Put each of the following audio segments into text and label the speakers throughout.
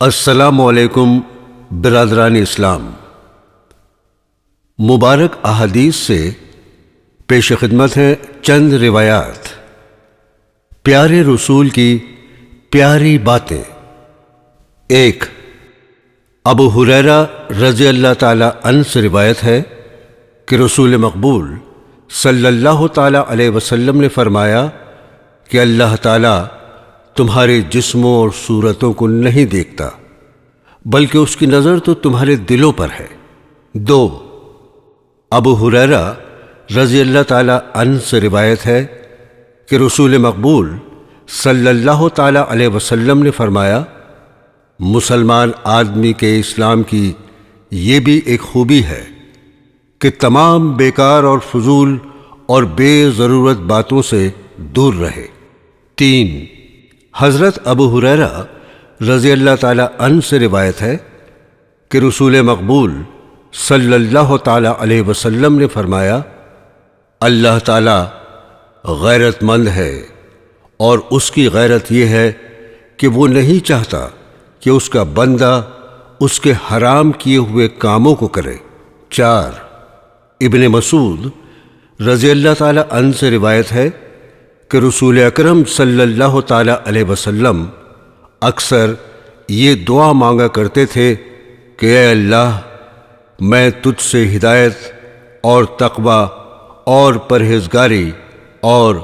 Speaker 1: السلام علیکم برادران اسلام۔ مبارک احادیث سے پیش خدمت ہیں چند روایات۔ پیارے رسول کی پیاری باتیں۔ ایک، ابو ہریرہ رضی اللہ تعالی عنہ سے روایت ہے کہ رسول مقبول صلی اللہ تعالی علیہ وسلم نے فرمایا کہ اللہ تعالی تمہارے جسموں اور صورتوں کو نہیں دیکھتا بلکہ اس کی نظر تو تمہارے دلوں پر ہے۔ دو، ابو ہریرہ رضی اللہ تعالی عنہ سے روایت ہے کہ رسول مقبول صلی اللہ تعالی علیہ وسلم نے فرمایا، مسلمان آدمی کے اسلام کی یہ بھی ایک خوبی ہے کہ تمام بیکار اور فضول اور بے ضرورت باتوں سے دور رہے۔ تین، حضرت ابو ہریرہ رضی اللہ تعالی عنہ سے روایت ہے کہ رسول مقبول صلی اللہ تعالی علیہ وسلم نے فرمایا، اللہ تعالی غیرت مند ہے اور اس کی غیرت یہ ہے کہ وہ نہیں چاہتا کہ اس کا بندہ اس کے حرام کیے ہوئے کاموں کو کرے۔ چار، ابن مسعود رضی اللہ تعالی عنہ سے روایت ہے کہ رسول اکرم صلی اللہ تعالی علیہ وسلم اکثر یہ دعا مانگا کرتے تھے کہ اے اللہ، میں تجھ سے ہدایت اور تقوی اور پرہیزگاری اور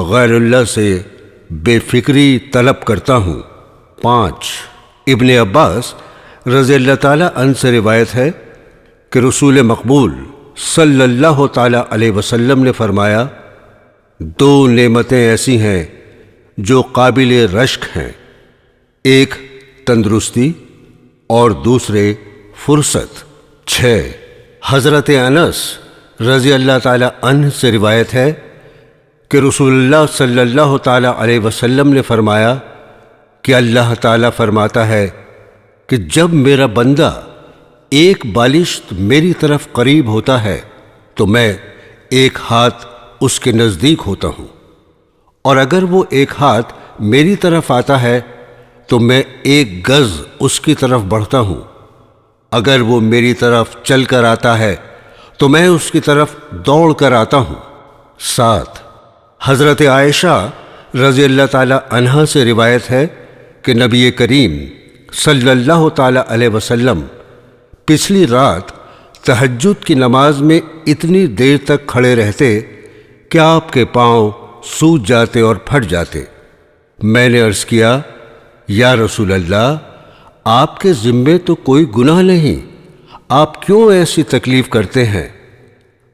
Speaker 1: غیر اللہ سے بے فکری طلب کرتا ہوں۔ پانچ، ابن عباس رضی اللہ تعالی عنہ سے روایت ہے کہ رسول مقبول صلی اللہ تعالی علیہ وسلم نے فرمایا، دو نعمتیں ایسی ہیں جو قابل رشک ہیں، ایک تندرستی اور دوسرے فرصت۔ چھ، حضرت انس رضی اللہ تعالی عنہ سے روایت ہے کہ رسول اللہ صلی اللہ تعالی علیہ وسلم نے فرمایا کہ اللہ تعالی فرماتا ہے کہ جب میرا بندہ ایک بالشت میری طرف قریب ہوتا ہے تو میں ایک ہاتھ اس کے نزدیک ہوتا ہوں، اور اگر وہ ایک ہاتھ میری طرف آتا ہے تو میں ایک گز اس کی طرف بڑھتا ہوں، اگر وہ میری طرف چل کر آتا ہے تو میں اس کی طرف دوڑ کر آتا ہوں۔ سات، حضرت عائشہ رضی اللہ تعالی عنہا سے روایت ہے کہ نبی کریم صلی اللہ تعالی علیہ وسلم پچھلی رات تہجد کی نماز میں اتنی دیر تک کھڑے رہتے کہ آپ کے پاؤں سوج جاتے اور پھٹ جاتے۔ میں نے عرض کیا، یا رسول اللہ، آپ کے ذمے تو کوئی گناہ نہیں، آپ کیوں ایسی تکلیف کرتے ہیں؟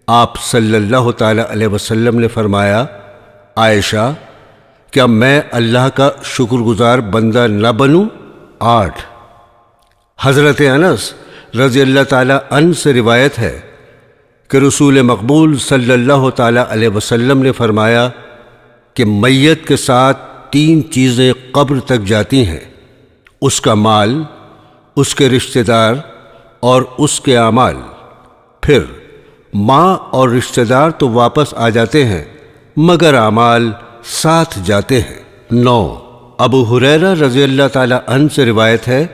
Speaker 1: آپ صلی اللہ تعالی علیہ وسلم نے فرمایا، عائشہ، کیا میں اللہ کا شکر گزار بندہ نہ بنوں؟ آٹھ، حضرت انس رضی اللہ تعالی عنہ سے روایت ہے کہ رسول مقبول صلی اللہ تعالی علیہ وسلم نے فرمایا کہ میت کے ساتھ تین چیزیں قبر تک جاتی ہیں، اس کا مال، اس کے رشتہ دار اور اس کے اعمال۔ پھر ماں اور رشتہ دار تو واپس آ جاتے ہیں مگر اعمال ساتھ جاتے ہیں۔ نو، ابو ہریرہ رضی اللہ تعالی عنہ سے روایت ہے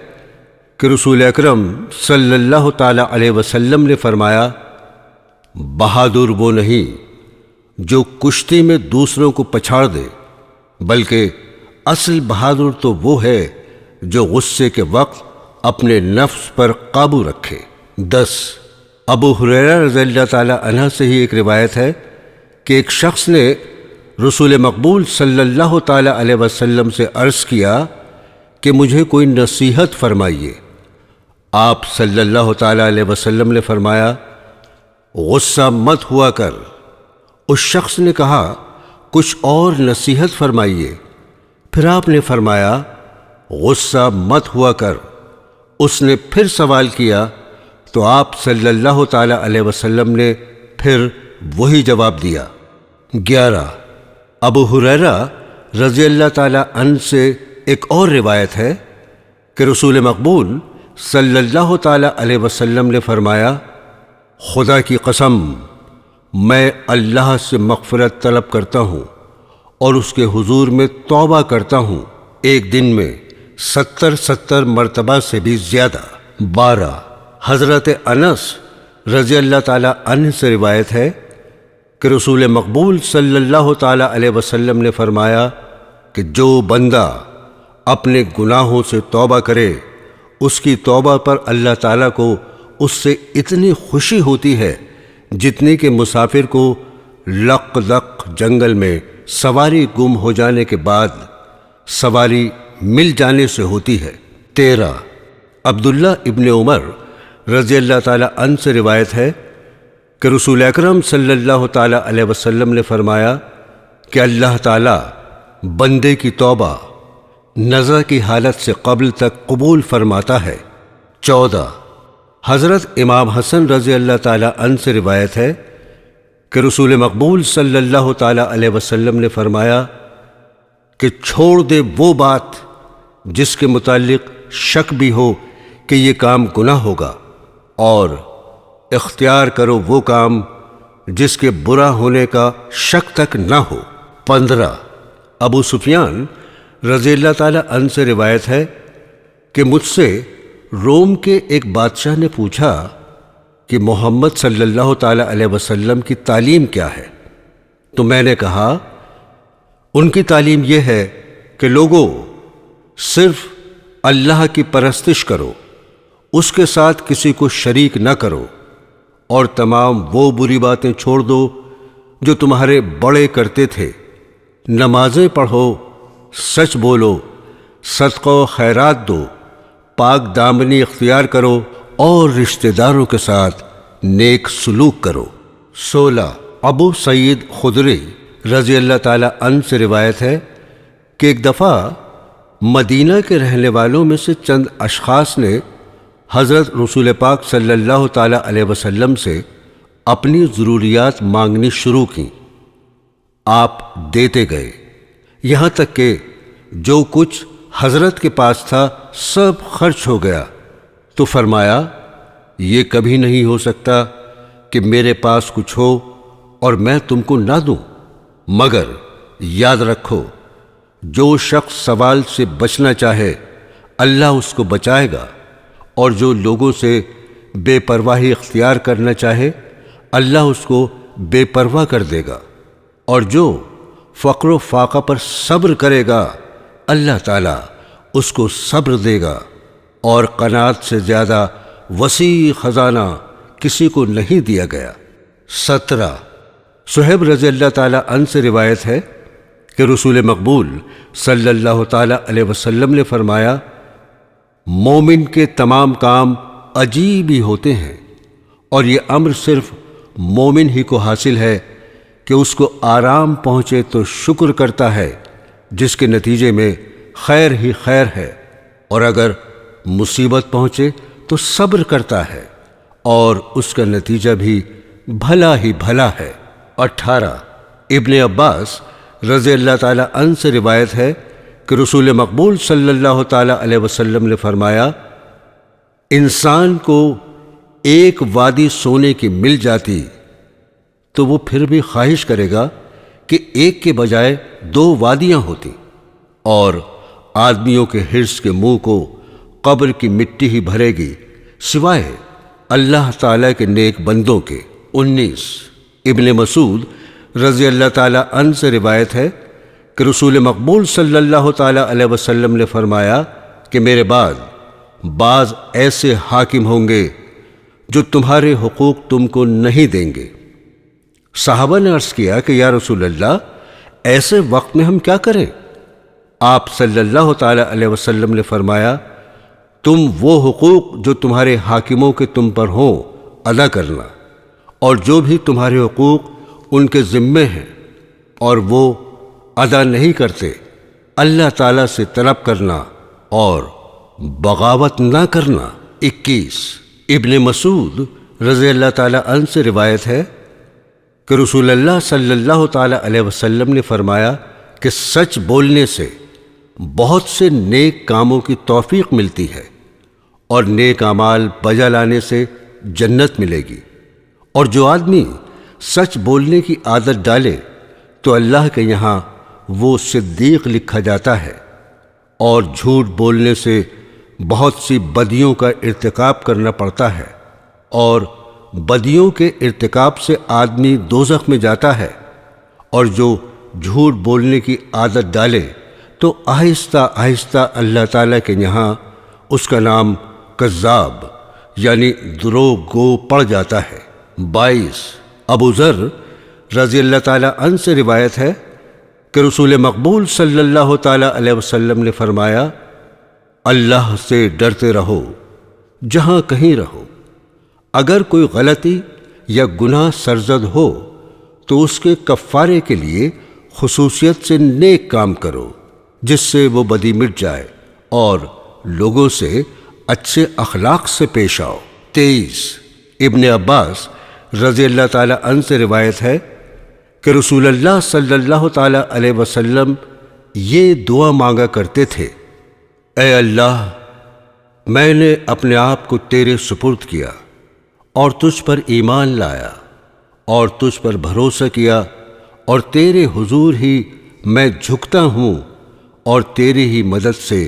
Speaker 1: کہ رسول اکرم صلی اللہ تعالی علیہ وسلم نے فرمایا، بہادر وہ نہیں جو کشتی میں دوسروں کو پچھاڑ دے، بلکہ اصل بہادر تو وہ ہے جو غصے کے وقت اپنے نفس پر قابو رکھے۔ 10، ابو ہریرہ رضی اللہ تعالی عنہ سے ہی ایک روایت ہے کہ ایک شخص نے رسول مقبول صلی اللہ تعالی علیہ وسلم سے عرض کیا کہ مجھے کوئی نصیحت فرمائیے۔ آپ صلی اللہ تعالی علیہ وسلم نے فرمایا، غصہ مت ہوا کر۔ اس شخص نے کہا، کچھ اور نصیحت فرمائیے۔ پھر آپ نے فرمایا، غصہ مت ہوا کر۔ اس نے پھر سوال کیا تو آپ صلی اللہ تعالی علیہ وسلم نے پھر وہی جواب دیا۔ 11، ابو ہریرہ رضی اللہ تعالی عنہ سے ایک اور روایت ہے کہ رسول مقبول صلی اللہ تعالی علیہ وسلم نے فرمایا، خدا کی قسم، میں اللہ سے مغفرت طلب کرتا ہوں اور اس کے حضور میں توبہ کرتا ہوں، ایک دن میں 70 مرتبہ سے بھی زیادہ۔ 12 حضرت انس رضی اللہ تعالی عنہ سے روایت ہے کہ رسول مقبول صلی اللہ تعالی علیہ وسلم نے فرمایا کہ جو بندہ اپنے گناہوں سے توبہ کرے اس کی توبہ پر اللہ تعالیٰ کو اس سے اتنی خوشی ہوتی ہے جتنی کہ مسافر کو لق دق جنگل میں سواری گم ہو جانے کے بعد سواری مل جانے سے ہوتی ہے۔ 13 عبداللہ ابن عمر رضی اللہ تعالی عنہ سے روایت ہے کہ رسول اکرم صلی اللہ تعالی علیہ وسلم نے فرمایا کہ اللہ تعالی بندے کی توبہ نزع کی حالت سے قبل تک قبول فرماتا ہے۔ 14 حضرت امام حسن رضی اللہ تعالی عنہ سے روایت ہے کہ رسول مقبول صلی اللہ تعالی علیہ وسلم نے فرمایا کہ چھوڑ دے وہ بات جس کے متعلق شک بھی ہو کہ یہ کام گناہ ہوگا، اور اختیار کرو وہ کام جس کے برا ہونے کا شک تک نہ ہو۔ 15 ابو سفیان رضی اللہ تعالی عنہ سے روایت ہے کہ مجھ سے روم کے ایک بادشاہ نے پوچھا کہ محمد صلی اللہ تعالی علیہ وسلم کی تعلیم کیا ہے؟ تو میں نے کہا ان کی تعلیم یہ ہے کہ لوگوں صرف اللہ کی پرستش کرو، اس کے ساتھ کسی کو شریک نہ کرو، اور تمام وہ بری باتیں چھوڑ دو جو تمہارے بڑے کرتے تھے، نمازیں پڑھو، سچ بولو، صدقہ و خیرات دو، پاک دامنی اختیار کرو، اور رشتہ داروں کے ساتھ نیک سلوک کرو۔ 16 ابو سعید خدری رضی اللہ تعالی عنہ سے روایت ہے کہ ایک دفعہ مدینہ کے رہنے والوں میں سے چند اشخاص نے حضرت رسول پاک صلی اللہ تعالی علیہ وسلم سے اپنی ضروریات مانگنی شروع کی۔ آپ دیتے گئے، یہاں تک کہ جو کچھ حضرت کے پاس تھا سب خرچ ہو گیا۔ تو فرمایا یہ کبھی نہیں ہو سکتا کہ میرے پاس کچھ ہو اور میں تم کو نہ دوں، مگر یاد رکھو جو شخص سوال سے بچنا چاہے اللہ اس کو بچائے گا، اور جو لوگوں سے بے پرواہی اختیار کرنا چاہے اللہ اس کو بے پرواہ کر دے گا، اور جو فقر و فاقہ پر صبر کرے گا اللہ تعالیٰ اس کو صبر دے گا، اور قناعت سے زیادہ وسیع خزانہ کسی کو نہیں دیا گیا۔ 17 صہیب رضی اللہ تعالی عنہ سے روایت ہے کہ رسول مقبول صلی اللہ تعالی علیہ وسلم نے فرمایا مومن کے تمام کام عجیب ہی ہوتے ہیں، اور یہ امر صرف مومن ہی کو حاصل ہے کہ اس کو آرام پہنچے تو شکر کرتا ہے، جس کے نتیجے میں خیر ہی خیر ہے، اور اگر مصیبت پہنچے تو صبر کرتا ہے، اور اس کا نتیجہ بھی بھلا ہی بھلا ہے۔ 18 ابن عباس رضی اللہ تعالی عنہ سے روایت ہے کہ رسول مقبول صلی اللہ تعالی علیہ وسلم نے فرمایا انسان کو ایک وادی سونے کی مل جاتی تو وہ پھر بھی خواہش کرے گا کہ ایک کے بجائے 2 وادیاں ہوتی، اور آدمیوں کے حرص کے منہ کو قبر کی مٹی ہی بھرے گی سوائے اللہ تعالیٰ کے نیک بندوں کے۔ 19 ابن مسعود رضی اللہ تعالیٰ عنہ سے روایت ہے کہ رسول مقبول صلی اللہ تعالیٰ علیہ وسلم نے فرمایا کہ میرے بعد بعض ایسے حاکم ہوں گے جو تمہارے حقوق تم کو نہیں دیں گے۔ صحابہ نے عرض کیا کہ یا رسول اللہ ایسے وقت میں ہم کیا کریں؟ آپ صلی اللہ تعالیٰ علیہ وسلم نے فرمایا تم وہ حقوق جو تمہارے حاکموں کے تم پر ہوں ادا کرنا، اور جو بھی تمہارے حقوق ان کے ذمے ہیں اور وہ ادا نہیں کرتے اللہ تعالیٰ سے طلب کرنا اور بغاوت نہ کرنا۔ 21 ابن مسعود رضی اللہ تعالیٰ عنہ سے روایت ہے کہ رسول اللہ صلی اللہ تعالیٰ علیہ وسلم نے فرمایا کہ سچ بولنے سے بہت سے نیک کاموں کی توفیق ملتی ہے، اور نیک اعمال بجا لانے سے جنت ملے گی، اور جو آدمی سچ بولنے کی عادت ڈالے تو اللہ کے یہاں وہ صدیق لکھا جاتا ہے، اور جھوٹ بولنے سے بہت سی بدیوں کا ارتکاب کرنا پڑتا ہے، اور بدیوں کے ارتکاب سے آدمی دوزخ میں جاتا ہے، اور جو جھوٹ بولنے کی عادت ڈالے تو آہستہ آہستہ اللہ تعالیٰ کے یہاں اس کا نام کذاب یعنی دروغ گو پڑ جاتا ہے۔ 22 ابو ذر رضی اللہ تعالیٰ عنہ سے روایت ہے کہ رسول مقبول صلی اللہ تعالیٰ علیہ وسلم نے فرمایا، اللہ سے ڈرتے رہو جہاں کہیں رہو، اگر کوئی غلطی یا گناہ سرزد ہو تو اس کے کفارے کے لیے خصوصیت سے نیک کام کرو جس سے وہ بدی مٹ جائے، اور لوگوں سے اچھے اخلاق سے پیش آؤ۔ 23 ابن عباس رضی اللہ تعالیٰ عنہ سے روایت ہے کہ رسول اللہ صلی اللہ تعالیٰ علیہ وسلم یہ دعا مانگا کرتے تھے، اے اللہ، میں نے اپنے آپ کو تیرے سپرد کیا اور تجھ پر ایمان لایا اور تجھ پر بھروسہ کیا، اور تیرے حضور ہی میں جھکتا ہوں، اور تیری ہی مدد سے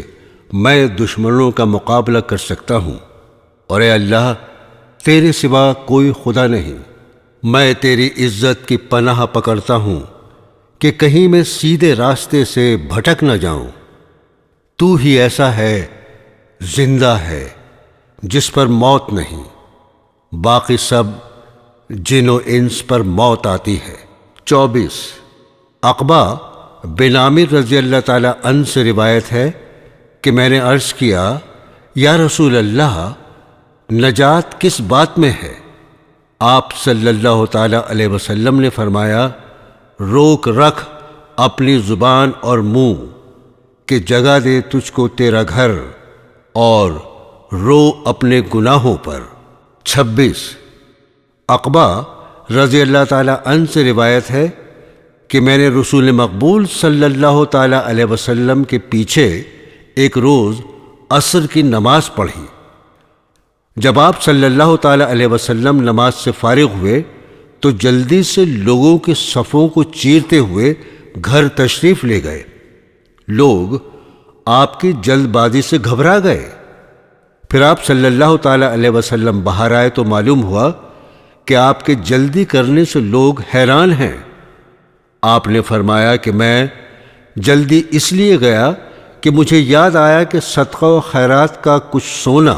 Speaker 1: میں دشمنوں کا مقابلہ کر سکتا ہوں، اور اے اللہ، تیرے سوا کوئی خدا نہیں، میں تیری عزت کی پناہ پکڑتا ہوں کہ کہیں میں سیدھے راستے سے بھٹک نہ جاؤں۔ تو ہی ایسا ہے زندہ ہے جس پر موت نہیں، باقی سب جن و انس پر موت آتی ہے۔ 24 عقبہ بن عامر رضی اللہ تعالیٰ عنہ سے روایت ہے کہ میں نے عرض کیا، یا رسول اللہ، نجات کس بات میں ہے؟ آپ صلی اللہ تعالیٰ علیہ وسلم نے فرمایا، روک رکھ اپنی زبان اور منہ کہ جگہ دے تجھ کو تیرا گھر، اور رو اپنے گناہوں پر۔ 26 عقبہ رضی اللہ تعالیٰ عنہ سے روایت ہے کہ میں نے رسول مقبول صلی اللہ تعالیٰ علیہ وسلم کے پیچھے ایک روز عصر کی نماز پڑھی۔ جب آپ صلی اللہ تعالیٰ علیہ وسلم نماز سے فارغ ہوئے تو جلدی سے لوگوں کے صفوں کو چیرتے ہوئے گھر تشریف لے گئے۔ لوگ آپ کی جلد بازی سے گھبرا گئے۔ پھر آپ صلی اللہ تعالیٰ علیہ وسلم باہر آئے تو معلوم ہوا کہ آپ کے جلدی کرنے سے لوگ حیران ہیں۔ آپ نے فرمایا کہ میں جلدی اس لیے گیا کہ مجھے یاد آیا کہ صدقہ و خیرات کا کچھ سونا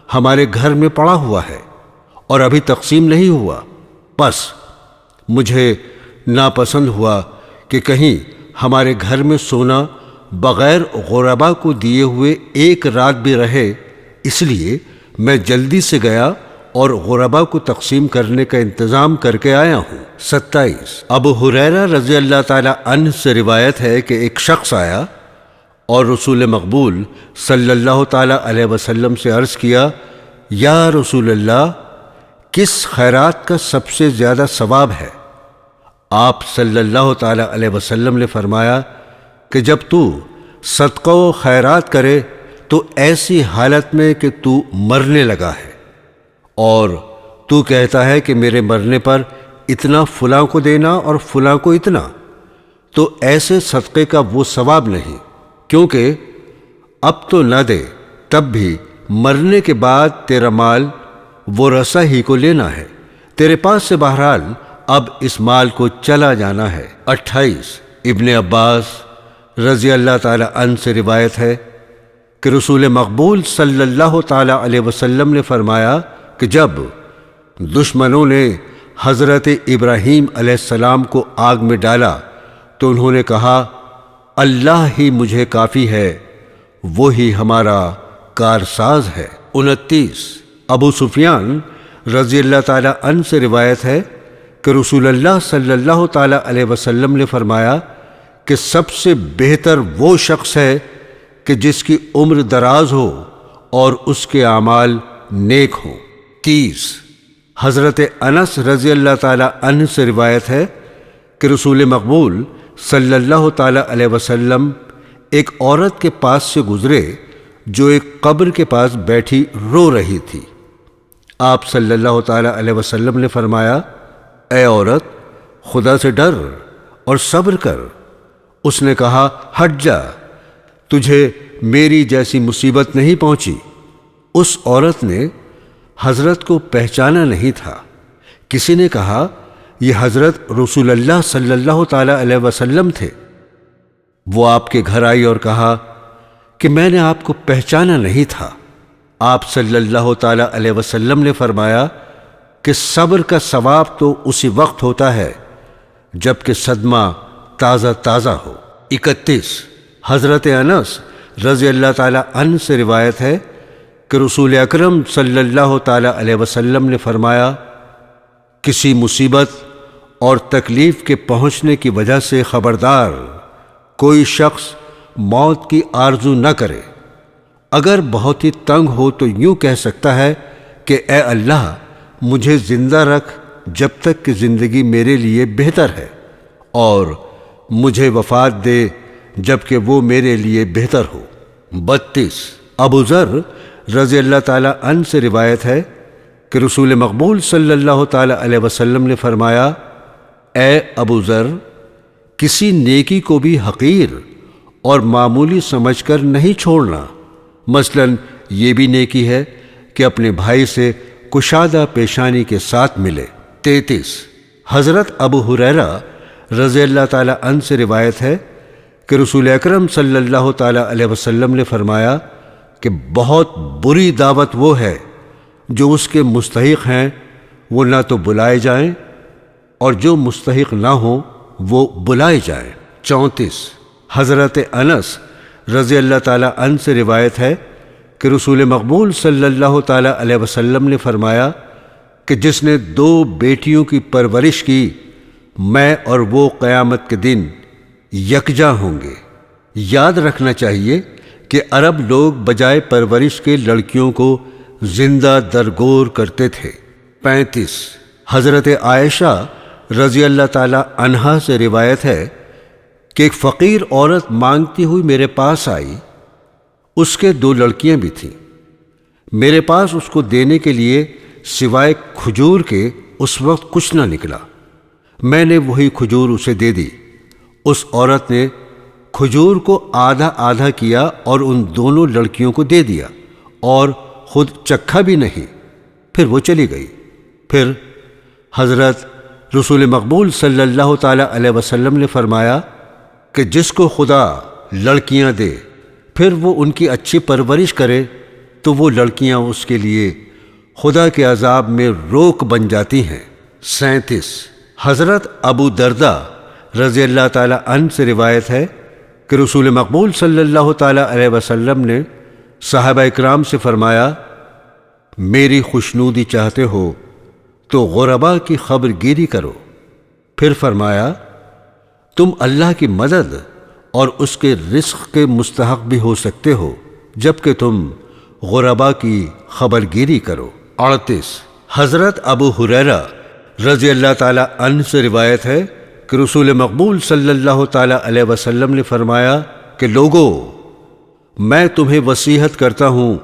Speaker 1: ہمارے گھر میں پڑا ہوا ہے اور ابھی تقسیم نہیں ہوا، بس مجھے ناپسند ہوا کہ کہیں ہمارے گھر میں سونا بغیر غربا کو دیے ہوئے ایک رات بھی رہے، اس لیے میں جلدی سے گیا اور غربا کو تقسیم کرنے کا انتظام کر کے آیا ہوں۔ 27 ابو ہریرہ رضی اللہ تعالیٰ عنہ سے روایت ہے کہ ایک شخص آیا اور رسول مقبول صلی اللہ تعالیٰ علیہ وسلم سے عرض کیا، یا رسول اللہ، کس خیرات کا سب سے زیادہ ثواب ہے؟ آپ صلی اللہ تعالیٰ علیہ وسلم نے فرمایا کہ جب تو صدقہ و خیرات کرے تو ایسی حالت میں کہ تو مرنے لگا ہے، اور تو کہتا ہے کہ میرے مرنے پر اتنا فلاں کو دینا اور فلاں کو اتنا، تو ایسے صدقے کا وہ ثواب نہیں، کیونکہ اب تو نہ دے تب بھی مرنے کے بعد تیرا مال وہ رسا ہی کو لینا ہے، تیرے پاس سے بہرحال اب اس مال کو چلا جانا ہے۔ 28 ابن عباس رضی اللہ تعالی عنہ سے روایت ہے کہ رسول مقبول صلی اللہ تعالی علیہ وسلم نے فرمایا کہ جب دشمنوں نے حضرت ابراہیم علیہ السلام کو آگ میں ڈالا تو انہوں نے کہا، اللہ ہی مجھے کافی ہے، وہی ہمارا کارساز ہے۔ 29 ابو سفیان رضی اللہ تعالی عنہ سے روایت ہے کہ رسول اللہ صلی اللہ تعالی علیہ وسلم نے فرمایا کہ سب سے بہتر وہ شخص ہے کہ جس کی عمر دراز ہو اور اس کے اعمال نیک ہوں۔ 30 حضرت انس رضی اللہ تعالی عنہ سے روایت ہے کہ رسول مقبول صلی اللہ تعالی علیہ وسلم ایک عورت کے پاس سے گزرے جو ایک قبر کے پاس بیٹھی رو رہی تھی۔ آپ صلی اللہ تعالی علیہ وسلم نے فرمایا، اے عورت، خدا سے ڈر اور صبر کر۔ اس نے کہا، ہٹ جا، تجھے میری جیسی مصیبت نہیں پہنچی۔ اس عورت نے حضرت کو پہچانا نہیں تھا۔ کسی نے کہا یہ حضرت رسول اللہ صلی اللہ تعالی علیہ وسلم تھے۔ وہ آپ کے گھر آئی اور کہا کہ میں نے آپ کو پہچانا نہیں تھا۔ آپ صلی اللہ تعالی علیہ وسلم نے فرمایا کہ صبر کا ثواب تو اسی وقت ہوتا ہے جب کہ صدمہ تازہ تازہ ہو۔ 31 حضرت انس رضی اللہ تعالی عنہ سے روایت ہے کہ رسول اکرم صلی اللہ تعالی علیہ وسلم نے فرمایا کسی مصیبت اور تکلیف کے پہنچنے کی وجہ سے خبردار کوئی شخص موت کی آرزو نہ کرے۔ اگر بہت ہی تنگ ہو تو یوں کہہ سکتا ہے کہ اے اللہ مجھے زندہ رکھ جب تک کہ زندگی میرے لیے بہتر ہے، اور مجھے وفات دے جب کہ وہ میرے لیے بہتر ہو۔ 32 ابو ذر رضی اللہ تعالی عنہ سے روایت ہے کہ رسول مقبول صلی اللہ تعالی علیہ وسلم نے فرمایا اے ابو ذر کسی نیکی کو بھی حقیر اور معمولی سمجھ کر نہیں چھوڑنا، مثلا یہ بھی نیکی ہے کہ اپنے بھائی سے کشادہ پیشانی کے ساتھ ملے۔ 33 حضرت ابو ہریرہ رضی اللہ تعالی عنہ سے روایت ہے کہ رسول اکرم صلی اللہ تعالی علیہ وسلم نے فرمایا کہ بہت بری دعوت وہ ہے جو اس کے مستحق ہیں وہ نہ تو بلائے جائیں اور جو مستحق نہ ہوں وہ بلائے جائیں۔ 34 حضرت انس رضی اللہ تعالی عنہ سے روایت ہے کہ رسول مقبول صلی اللہ تعالی علیہ وسلم نے فرمایا کہ جس نے 2 بیٹیوں کی پرورش کی میں اور وہ قیامت کے دن یکجا ہوں گے۔ یاد رکھنا چاہیے کہ عرب لوگ بجائے پرورش کے لڑکیوں کو زندہ درگور کرتے تھے۔ 35 حضرت عائشہ رضی اللہ تعالی عنہا سے روایت ہے کہ ایک فقیر عورت مانگتی ہوئی میرے پاس آئی، اس کے 2 لڑکیاں بھی تھیں۔ میرے پاس اس کو دینے کے لیے سوائے کھجور کے اس وقت کچھ نہ نکلا۔ میں نے وہی کھجور اسے دے دی۔ اس عورت نے کھجور کو آدھا آدھا کیا اور ان دونوں لڑکیوں کو دے دیا اور خود چکھا بھی نہیں، پھر وہ چلی گئی۔ پھر حضرت رسول مقبول صلی اللہ تعالی علیہ وسلم نے فرمایا کہ جس کو خدا لڑکیاں دے پھر وہ ان کی اچھی پرورش کرے تو وہ لڑکیاں اس کے لیے خدا کے عذاب میں روک بن جاتی ہیں۔ 37 حضرت ابو دردہ رضی اللہ تعالی عنہ سے روایت ہے کہ رسول مقبول صلی اللہ تعالی علیہ وسلم نے صحابہ اکرام سے فرمایا میری خوشنودی چاہتے ہو تو غرباء کی خبر گیری کرو۔ پھر فرمایا تم اللہ کی مدد اور اس کے رزق کے مستحق بھی ہو سکتے ہو جبکہ تم غرباء کی خبر گیری کرو۔ 38 حضرت ابو ہریرہ رضی اللہ تعالی عنہ سے روایت ہے کہ رسول مقبول صلی اللہ تعالی علیہ وسلم نے فرمایا کہ لوگو میں تمہیں وصیحت کرتا ہوں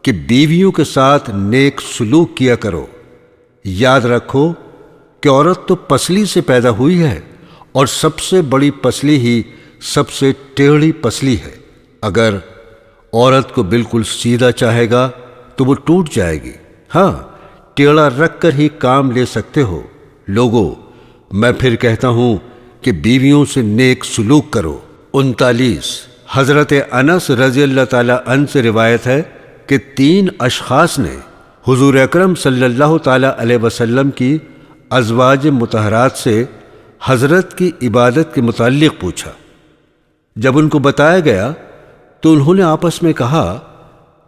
Speaker 1: کہ بیویوں کے ساتھ نیک سلوک کیا کرو۔ یاد رکھو کہ عورت تو پسلی سے پیدا ہوئی ہے اور سب سے بڑی پسلی ہی سب سے ٹیڑھی پسلی ہے۔ اگر عورت کو بالکل سیدھا چاہے گا تو وہ ٹوٹ جائے گی، ہاں ٹیڑھا رکھ کر ہی کام لے سکتے ہو۔ لوگو میں پھر کہتا ہوں کہ بیویوں سے نیک سلوک کرو۔ 39 حضرت انس رضی اللہ تعالی عنہ سے روایت ہے کہ 3 اشخاص نے حضور اکرم صلی اللہ تعالی علیہ وسلم کی ازواج مطہرات سے حضرت کی عبادت کے متعلق پوچھا۔ جب ان کو بتایا گیا تو انہوں نے آپس میں کہا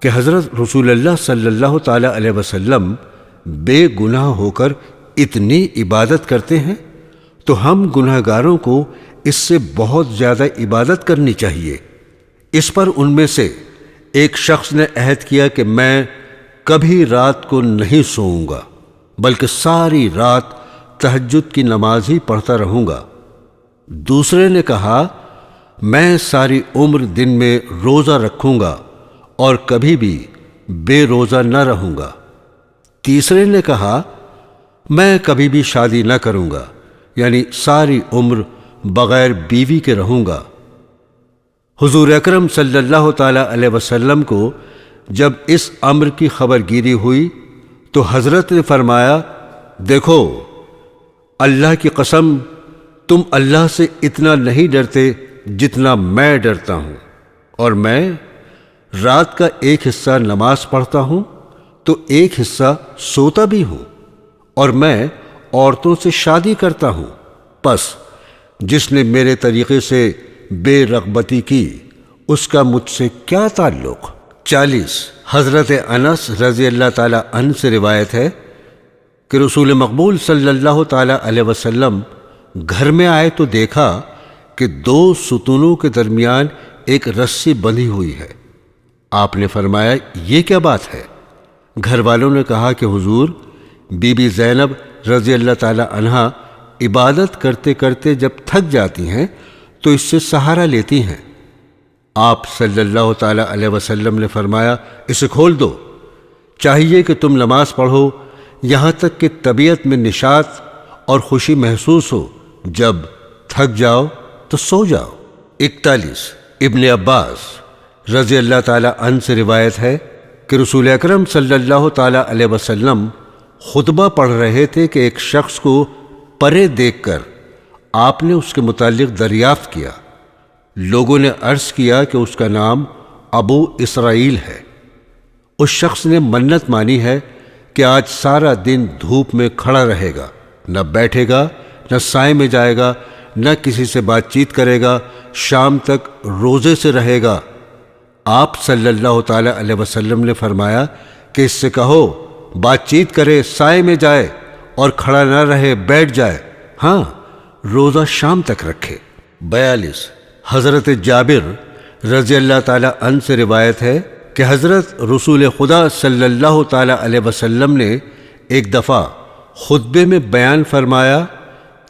Speaker 1: کہ حضرت رسول اللہ صلی اللہ تعالی علیہ وسلم بے گناہ ہو کر اتنی عبادت کرتے ہیں تو ہم گناہ گاروں کو اس سے بہت زیادہ عبادت کرنی چاہیے۔ اس پر ان میں سے ایک شخص نے عہد کیا کہ میں کبھی رات کو نہیں سوؤں گا بلکہ ساری رات تہجد کی نماز ہی پڑھتا رہوں گا۔ دوسرے نے کہا میں ساری عمر دن میں روزہ رکھوں گا اور کبھی بھی بے روزہ نہ رہوں گا۔ تیسرے نے کہا میں کبھی بھی شادی نہ کروں گا، یعنی ساری عمر بغیر بیوی کے رہوں گا۔ حضور اکرم صلی اللہ تعالی علیہ وسلم کو جب اس امر کی خبر گیری ہوئی تو حضرت نے فرمایا، دیکھو، اللہ کی قسم تم اللہ سے اتنا نہیں ڈرتے جتنا میں ڈرتا ہوں، اور میں رات کا ایک حصہ نماز پڑھتا ہوں تو ایک حصہ سوتا بھی ہوں، اور میں عورتوں سے شادی کرتا ہوں، پس جس نے میرے طریقے سے بے رغبتی کی اس کا مجھ سے کیا تعلق؟ 40 حضرت انس رضی اللہ تعالی عنہ سے روایت ہے کہ رسول مقبول صلی اللہ تعالی علیہ وسلم گھر میں آئے تو دیکھا کہ 2 ستونوں کے درمیان ایک رسی بندھی ہوئی ہے۔ آپ نے فرمایا، یہ کیا بات ہے؟ گھر والوں نے کہا کہ حضور، بی بی زینب رضی اللہ تعالی عنہا عبادت کرتے کرتے جب تھک جاتی ہیں تو اس سے سہارا لیتی ہیں۔ آپ صلی اللہ تعالی علیہ وسلم نے فرمایا، اسے کھول دو، چاہیے کہ تم نماز پڑھو یہاں تک کہ طبیعت میں نشاط اور خوشی محسوس ہو، جب تھک جاؤ تو سو جاؤ۔ 41 ابن عباس رضی اللہ تعالی عنہ سے روایت ہے کہ رسول اکرم صلی اللہ تعالی علیہ وسلم خطبہ پڑھ رہے تھے کہ ایک شخص کو پرے دیکھ کر آپ نے اس کے متعلق دریافت کیا۔ لوگوں نے عرض کیا کہ اس کا نام ابو اسرائیل ہے۔ اس شخص نے منت مانی ہے کہ آج سارا دن دھوپ میں کھڑا رہے گا، نہ بیٹھے گا، نہ سائے میں جائے گا، نہ کسی سے بات چیت کرے گا، شام تک روزے سے رہے گا۔ آپ صلی اللہ تعالی علیہ وسلم نے فرمایا کہ اس سے کہو بات چیت کرے، سائے میں جائے، اور کھڑا نہ رہے، بیٹھ جائے، ہاں روزہ شام تک رکھے۔ 42 حضرت جابر رضی اللہ تعالی عنہ سے روایت ہے کہ حضرت رسول خدا صلی اللہ تعالی علیہ وسلم نے ایک دفعہ خطبے میں بیان فرمایا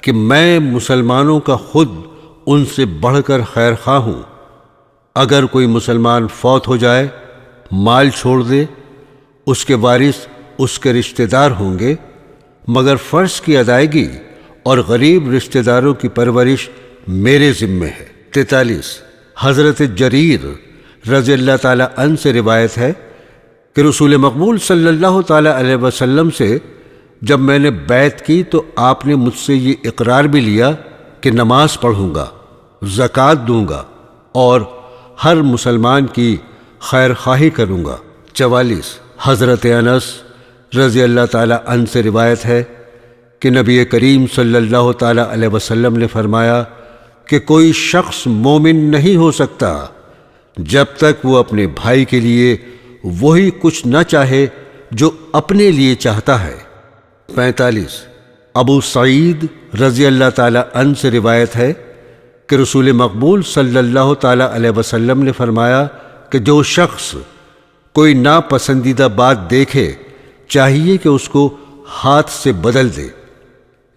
Speaker 1: کہ میں مسلمانوں کا خود ان سے بڑھ کر خیر خواہ ہوں۔ اگر کوئی مسلمان فوت ہو جائے، مال چھوڑ دے، اس کے وارث اس کے رشتہ دار ہوں گے، مگر فرض کی ادائیگی اور غریب رشتہ داروں کی پرورش میرے ذمے ہے۔ 43 حضرت جریر رضی اللہ تعالی عنہ سے روایت ہے کہ رسول مقبول صلی اللہ تعالی علیہ وسلم سے جب میں نے بیعت کی تو آپ نے مجھ سے یہ اقرار بھی لیا کہ نماز پڑھوں گا، زکوٰۃ دوں گا، اور ہر مسلمان کی خیر خواہی کروں گا۔ 44 حضرت انس رضی اللہ تعالی عنہ سے روایت ہے کہ نبی کریم صلی اللہ تعالی علیہ وسلم نے فرمایا کہ کوئی شخص مومن نہیں ہو سکتا جب تک وہ اپنے بھائی کے لیے وہی کچھ نہ چاہے جو اپنے لیے چاہتا ہے۔ 45 ابو سعید رضی اللہ تعالی عنہ سے روایت ہے کہ رسول مقبول صلی اللہ تعالی علیہ وسلم نے فرمایا کہ جو شخص کوئی ناپسندیدہ بات دیکھے چاہیے کہ اس کو ہاتھ سے بدل دے،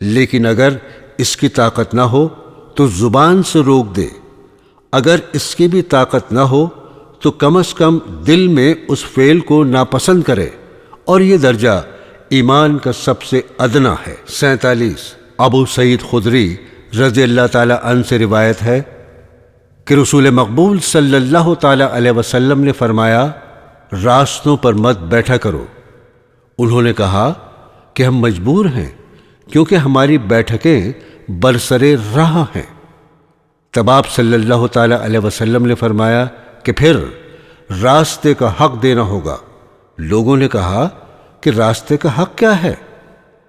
Speaker 1: لیکن اگر اس کی طاقت نہ ہو تو زبان سے روک دے، اگر اس کی بھی طاقت نہ ہو تو کم از کم دل میں اس فعل کو ناپسند کرے، اور یہ درجہ ایمان کا سب سے ادنا ہے۔ 47 ابو سعید خدری رضی اللہ تعالی عنہ سے روایت ہے کہ رسول مقبول صلی اللہ تعالی علیہ وسلم نے فرمایا، راستوں پر مت بیٹھا کرو۔ انہوں نے کہا کہ ہم مجبور ہیں کیونکہ ہماری بیٹھکیں برسرے راہ ہیں۔ تب آپ صلی اللہ تعالی علیہ وسلم نے فرمایا کہ پھر راستے کا حق دینا ہوگا۔ لوگوں نے کہا کہ راستے کا حق کیا ہے؟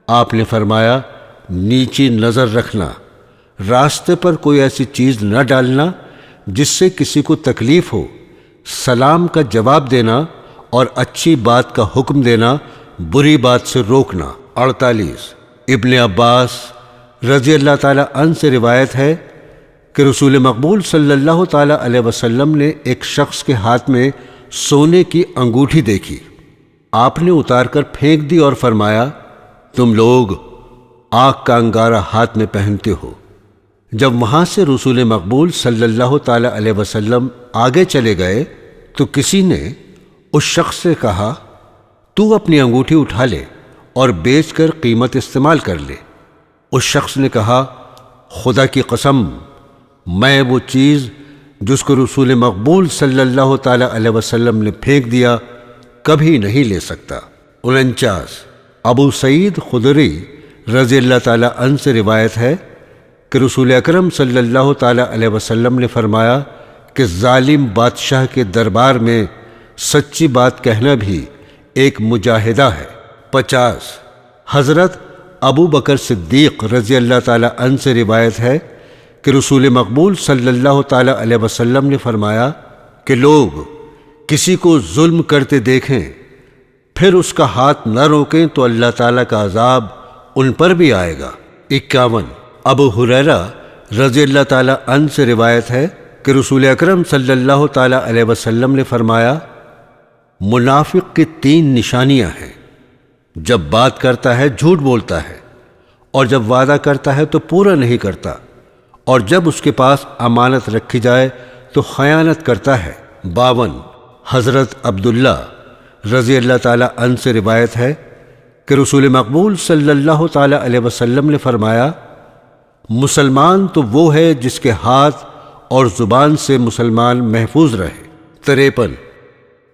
Speaker 1: آپ نے فرمایا، نیچی نظر رکھنا، راستے پر کوئی ایسی چیز نہ ڈالنا جس سے کسی کو تکلیف ہو، سلام کا جواب دینا اور اچھی بات کا حکم دینا، بری بات سے روکنا۔ 48 ابن عباس رضی اللہ تعالی عنہ سے روایت ہے کہ رسول مقبول صلی اللہ تعالی علیہ وسلم نے ایک شخص کے ہاتھ میں سونے کی انگوٹھی دیکھی۔ آپ نے اتار کر پھینک دی اور فرمایا، تم لوگ آگ کا انگارہ ہاتھ میں پہنتے ہو۔ جب وہاں سے رسول مقبول صلی اللہ تعالی علیہ وسلم آگے چلے گئے تو کسی نے اس شخص سے کہا، تو اپنی انگوٹھی اٹھا لے اور بیچ کر قیمت استعمال کر لے۔ اس شخص نے کہا، خدا کی قسم، میں وہ چیز جس کو رسول مقبول صلی اللہ تعالی علیہ وسلم نے پھینک دیا کبھی نہیں لے سکتا۔ 49 ابو سعید خدری رضی اللہ تعالی عنہ سے روایت ہے کہ رسول اکرم صلی اللہ تعالی علیہ وسلم نے فرمایا کہ ظالم بادشاہ کے دربار میں سچی بات کہنا بھی ایک مجاہدہ ہے۔ 50 حضرت ابو بکر صدیق رضی اللہ تعالی عنہ سے روایت ہے کہ رسول مقبول صلی اللہ تعالی علیہ وسلم نے فرمایا کہ لوگ کسی کو ظلم کرتے دیکھیں پھر اس کا ہاتھ نہ روکیں تو اللہ تعالیٰ کا عذاب ان پر بھی آئے گا۔ 51 ابو ہریرہ رضی اللہ تعالی عنہ سے روایت ہے کہ رسول اکرم صلی اللہ تعالی علیہ وسلم نے فرمایا منافق کی 3 نشانیاں ہیں، جب بات کرتا ہے جھوٹ بولتا ہے، اور جب وعدہ کرتا ہے تو پورا نہیں کرتا، اور جب اس کے پاس امانت رکھی جائے تو خیانت کرتا ہے۔ 52 حضرت عبداللہ رضی اللہ تعالی عنہ سے روایت ہے کہ رسول مقبول صلی اللہ تعالی علیہ وسلم نے فرمایا مسلمان تو وہ ہے جس کے ہاتھ اور زبان سے مسلمان محفوظ رہے۔ 53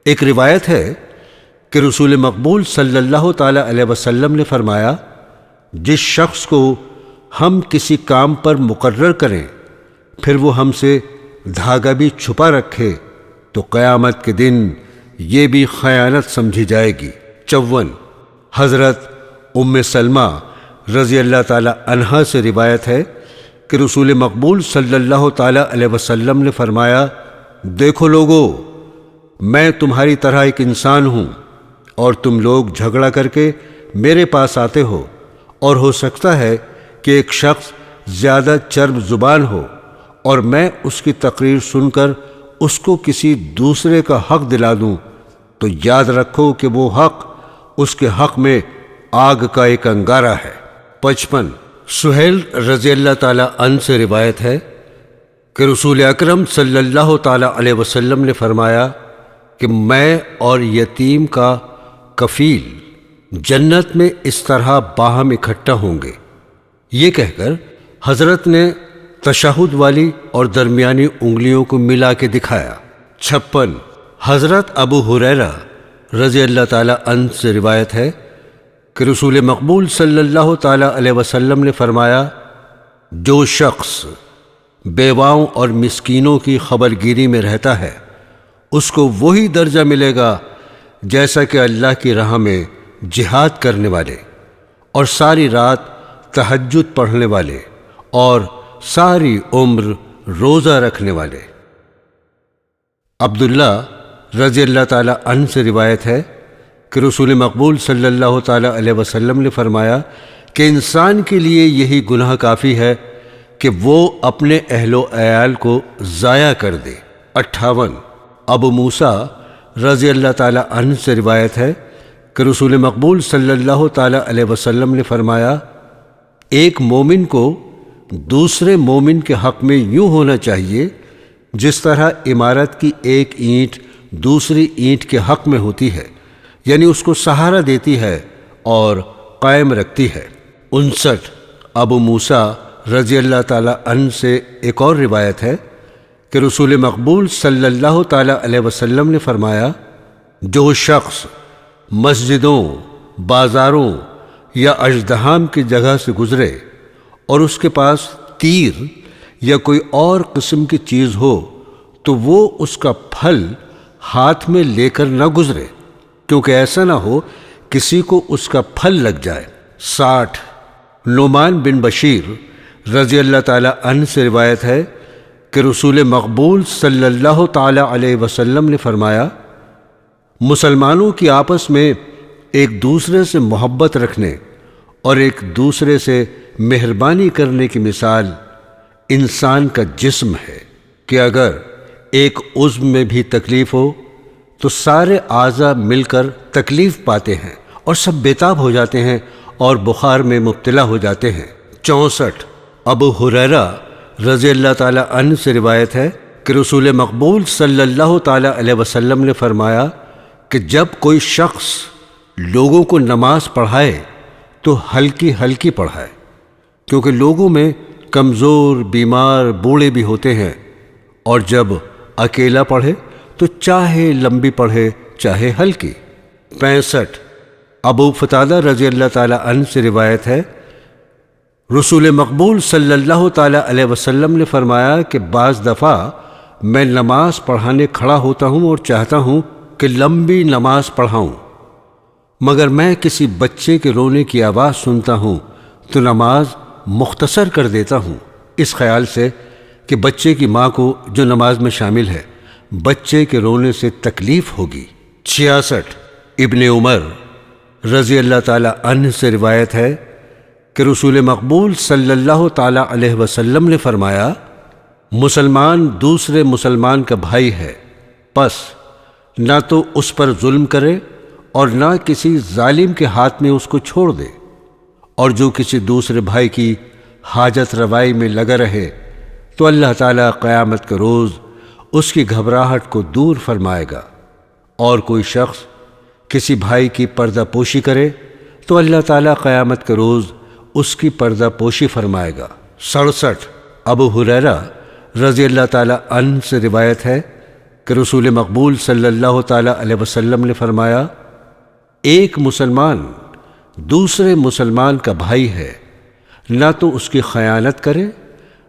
Speaker 1: ایک روایت ہے کہ رسول مقبول صلی اللہ تعالی علیہ وسلم نے فرمایا جس شخص کو ہم کسی کام پر مقرر کریں پھر وہ ہم سے دھاگا بھی چھپا رکھے تو قیامت کے دن یہ بھی خیانت سمجھی جائے گی۔ 54 حضرت ام سلمہ رضی اللہ تعالی عنہا سے روایت ہے کہ رسول مقبول صلی اللہ تعالی علیہ وسلم نے فرمایا دیکھو لوگو، میں تمہاری طرح ایک انسان ہوں اور تم لوگ جھگڑا کر کے میرے پاس آتے ہو، اور ہو سکتا ہے کہ ایک شخص زیادہ چرب زبان ہو اور میں اس کی تقریر سن کر اس کو کسی دوسرے کا حق دلا دوں، تو یاد رکھو کہ وہ حق اس کے حق میں آگ کا ایک انگارہ ہے۔ 55 سہیل رضی اللہ تعالی عنہ سے روایت ہے کہ رسول اکرم صلی اللہ تعالی علیہ وسلم نے فرمایا کہ میں اور یتیم کا کفیل جنت میں اس طرح باہم اکٹھا ہوں گے۔ یہ کہہ کر حضرت نے تشہد والی اور درمیانی انگلیوں کو ملا کے دکھایا۔ 56 حضرت ابو ہریرہ رضی اللہ تعالی عنہ سے روایت ہے کہ رسول مقبول صلی اللہ تعالی علیہ وسلم نے فرمایا جو شخص بیواؤں اور مسکینوں کی خبرگیری میں رہتا ہے اس کو وہی درجہ ملے گا جیسا کہ اللہ کی راہ میں جہاد کرنے والے اور ساری رات تہجد پڑھنے والے اور ساری عمر روزہ رکھنے والے۔ عبداللہ رضی اللہ تعالی عنہ سے روایت ہے کہ رسول مقبول صلی اللہ تعالی علیہ وسلم نے فرمایا کہ انسان کے لیے یہی گناہ کافی ہے کہ وہ اپنے اہل و عیال کو ضائع کر دے۔ 58 ابو موسیٰ رضی اللہ تعالی عنہ سے روایت ہے کہ رسول مقبول صلی اللہ تعالی علیہ وسلم نے فرمایا ایک مومن کو دوسرے مومن کے حق میں یوں ہونا چاہیے جس طرح عمارت کی ایک اینٹ دوسری اینٹ کے حق میں ہوتی ہے، یعنی اس کو سہارا دیتی ہے اور قائم رکھتی ہے۔ 59 ابو موسیٰ رضی اللہ تعالی عنہ سے ایک اور روایت ہے کہ رسول مقبول صلی اللہ تعالی علیہ وسلم نے فرمایا جو شخص مسجدوں، بازاروں یا اژدہام کی جگہ سے گزرے اور اس کے پاس تیر یا کوئی اور قسم کی چیز ہو تو وہ اس کا پھل ہاتھ میں لے کر نہ گزرے، کیونکہ ایسا نہ ہو کسی کو اس کا پھل لگ جائے۔ 60 نعمان بن بشیر رضی اللہ تعالی عنہ سے روایت ہے کہ رسول مقبول صلی اللہ تعالی علیہ وسلم نے فرمایا مسلمانوں کی آپس میں ایک دوسرے سے محبت رکھنے اور ایک دوسرے سے مہربانی کرنے کی مثال انسان کا جسم ہے کہ اگر ایک عضو میں بھی تکلیف ہو تو سارے اعضاء مل کر تکلیف پاتے ہیں اور سب بے تاب ہو جاتے ہیں اور بخار میں مبتلا ہو جاتے ہیں۔ 64 ابو ہریرہ رضی اللہ تعالی عنہ سے روایت ہے کہ رسول مقبول صلی اللہ تعالی علیہ وسلم نے فرمایا کہ جب کوئی شخص لوگوں کو نماز پڑھائے تو ہلکی ہلکی پڑھائے، کیونکہ لوگوں میں کمزور، بیمار، بوڑھے بھی ہوتے ہیں اور جب اکیلا پڑھے تو چاہے لمبی پڑھے چاہے ہلکی۔ 65 ابو قتادہ رضی اللہ تعالی عنہ سے روایت ہے، رسول مقبول صلی اللہ تعالی علیہ وسلم نے فرمایا کہ بعض دفعہ میں نماز پڑھانے کھڑا ہوتا ہوں اور چاہتا ہوں کہ لمبی نماز پڑھاؤں، مگر میں کسی بچے کے رونے کی آواز سنتا ہوں تو نماز مختصر کر دیتا ہوں، اس خیال سے کہ بچے کی ماں کو جو نماز میں شامل ہے بچے کے رونے سے تکلیف ہوگی۔ 66 ابن عمر رضی اللہ تعالی عنہ سے روایت ہے کہ رسول مقبول صلی اللہ تعالی علیہ وسلم نے فرمایا، مسلمان دوسرے مسلمان کا بھائی ہے، پس نہ تو اس پر ظلم کرے اور نہ کسی ظالم کے ہاتھ میں اس کو چھوڑ دے، اور جو کسی دوسرے بھائی کی حاجت روائی میں لگا رہے تو اللہ تعالیٰ قیامت کے روز اس کی گھبراہٹ کو دور فرمائے گا، اور کوئی شخص کسی بھائی کی پردہ پوشی کرے تو اللہ تعالیٰ قیامت کے روز اس کی پردہ پوشی فرمائے گا۔ 67 ابو ہریرہ رضی اللہ تعالی عنہ سے روایت ہے کہ رسول مقبول صلی اللہ تعالی علیہ وسلم نے فرمایا، ایک مسلمان دوسرے مسلمان کا بھائی ہے، نہ تو اس کی خیانت کرے،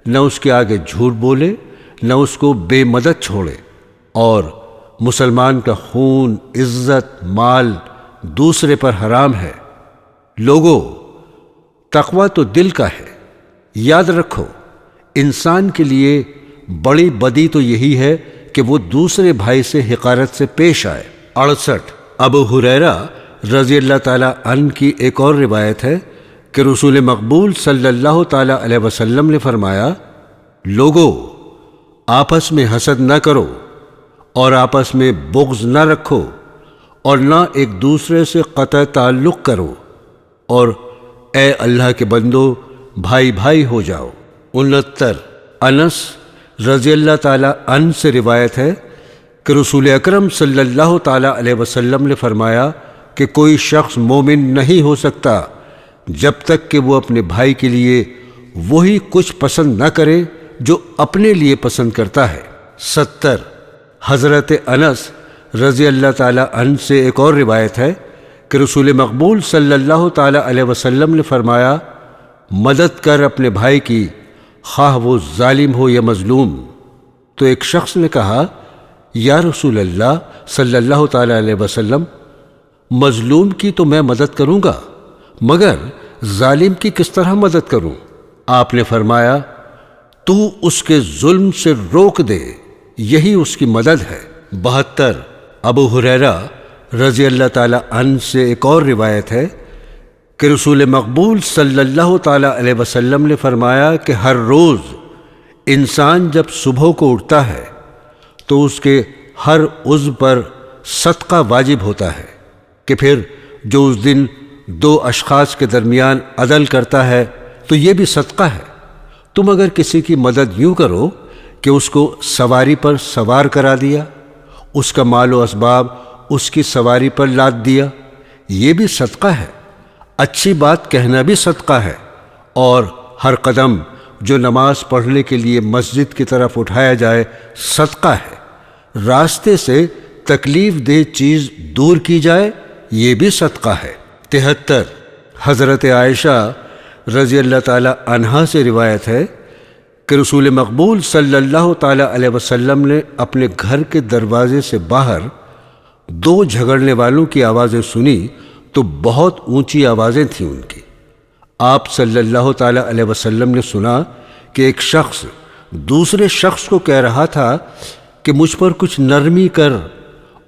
Speaker 1: نہ اس کے آگے جھوٹ بولے، نہ اس کو بے مدد چھوڑے، اور مسلمان کا خون، عزت، مال دوسرے پر حرام ہے۔ لوگوں، تقویٰ تو دل کا ہے، یاد رکھو انسان کے لیے بڑی بدی تو یہی ہے کہ وہ دوسرے بھائی سے حقارت سے پیش آئے۔ 68 ابو ہریرہ رضی اللہ تعالی عنہ کی ایک اور روایت ہے کہ رسول مقبول صلی اللہ تعالی علیہ وسلم نے فرمایا، لوگوں، آپس میں حسد نہ کرو اور آپس میں بغض نہ رکھو اور نہ ایک دوسرے سے قطع تعلق کرو، اور اے اللہ کے بندو بھائی بھائی ہو جاؤ۔ 69 انس رضی اللہ تعالی عنہ سے روایت ہے کہ رسول اکرم صلی اللہ تعالی علیہ وسلم نے فرمایا کہ کوئی شخص مومن نہیں ہو سکتا جب تک کہ وہ اپنے بھائی کے لیے وہی کچھ پسند نہ کرے جو اپنے لیے پسند کرتا ہے۔ 70 حضرت انس رضی اللہ تعالی عنہ سے ایک اور روایت ہے کہ رسول مقبول صلی اللہ تعالی علیہ وسلم نے فرمایا، مدد کر اپنے بھائی کی، خواہ وہ ظالم ہو یا مظلوم۔ تو ایک شخص نے کہا، یا رسول اللہ صلی اللہ تعالی علیہ وسلم، مظلوم کی تو میں مدد کروں گا، مگر ظالم کی کس طرح مدد کروں؟ آپ نے فرمایا، تو اس کے ظلم سے روک دے، یہی اس کی مدد ہے۔ 72 ابو ہریرہ رضی اللہ تعالی عنہ سے ایک اور روایت ہے کہ رسول مقبول صلی اللہ تعالی علیہ وسلم نے فرمایا کہ ہر روز انسان جب صبح کو اٹھتا ہے تو اس کے ہر عضو پر صدقہ واجب ہوتا ہے، کہ پھر جو اس دن دو اشخاص کے درمیان عدل کرتا ہے تو یہ بھی صدقہ ہے۔ تم اگر کسی کی مدد یوں کرو کہ اس کو سواری پر سوار کرا دیا، اس کا مال و اسباب اس کی سواری پر لاد دیا، یہ بھی صدقہ ہے۔ اچھی بات کہنا بھی صدقہ ہے، اور ہر قدم جو نماز پڑھنے کے لیے مسجد کی طرف اٹھایا جائے صدقہ ہے۔ راستے سے تکلیف دہ چیز دور کی جائے، یہ بھی صدقہ ہے۔ 73 حضرت عائشہ رضی اللہ تعالی عنہا سے روایت ہے کہ رسول مقبول صلی اللہ تعالی علیہ وسلم نے اپنے گھر کے دروازے سے باہر دو جھگڑنے والوں کی آوازیں سنی تو بہت اونچی آوازیں تھیں ان کی۔ آپ صلی اللہ تعالی علیہ وسلم نے سنا کہ ایک شخص دوسرے شخص کو کہہ رہا تھا کہ مجھ پر کچھ نرمی کر،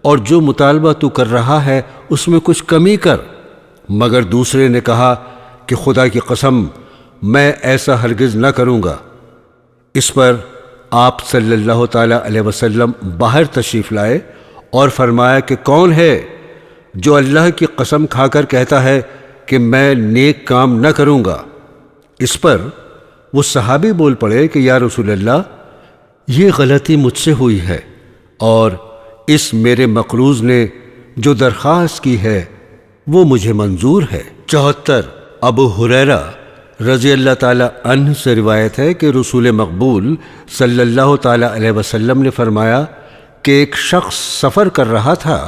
Speaker 1: اور جو مطالبہ تو کر رہا ہے اس میں کچھ کمی کر، مگر دوسرے نے کہا کہ خدا کی قسم میں ایسا ہرگز نہ کروں گا۔ اس پر آپ صلی اللہ تعالی علیہ وسلم باہر تشریف لائے اور فرمایا کہ کون ہے جو اللہ کی قسم کھا کر کہتا ہے کہ میں نیک کام نہ کروں گا؟ اس پر وہ صحابی بول پڑے کہ یا رسول اللہ، یہ غلطی مجھ سے ہوئی ہے، اور اس میرے مقروض نے جو درخواست کی ہے وہ مجھے منظور ہے۔ 74 ابو ہریرہ رضی اللہ تعالی عنہ سے روایت ہے کہ رسول مقبول صلی اللہ تعالی علیہ وسلم نے فرمایا کہ ایک شخص سفر کر رہا تھا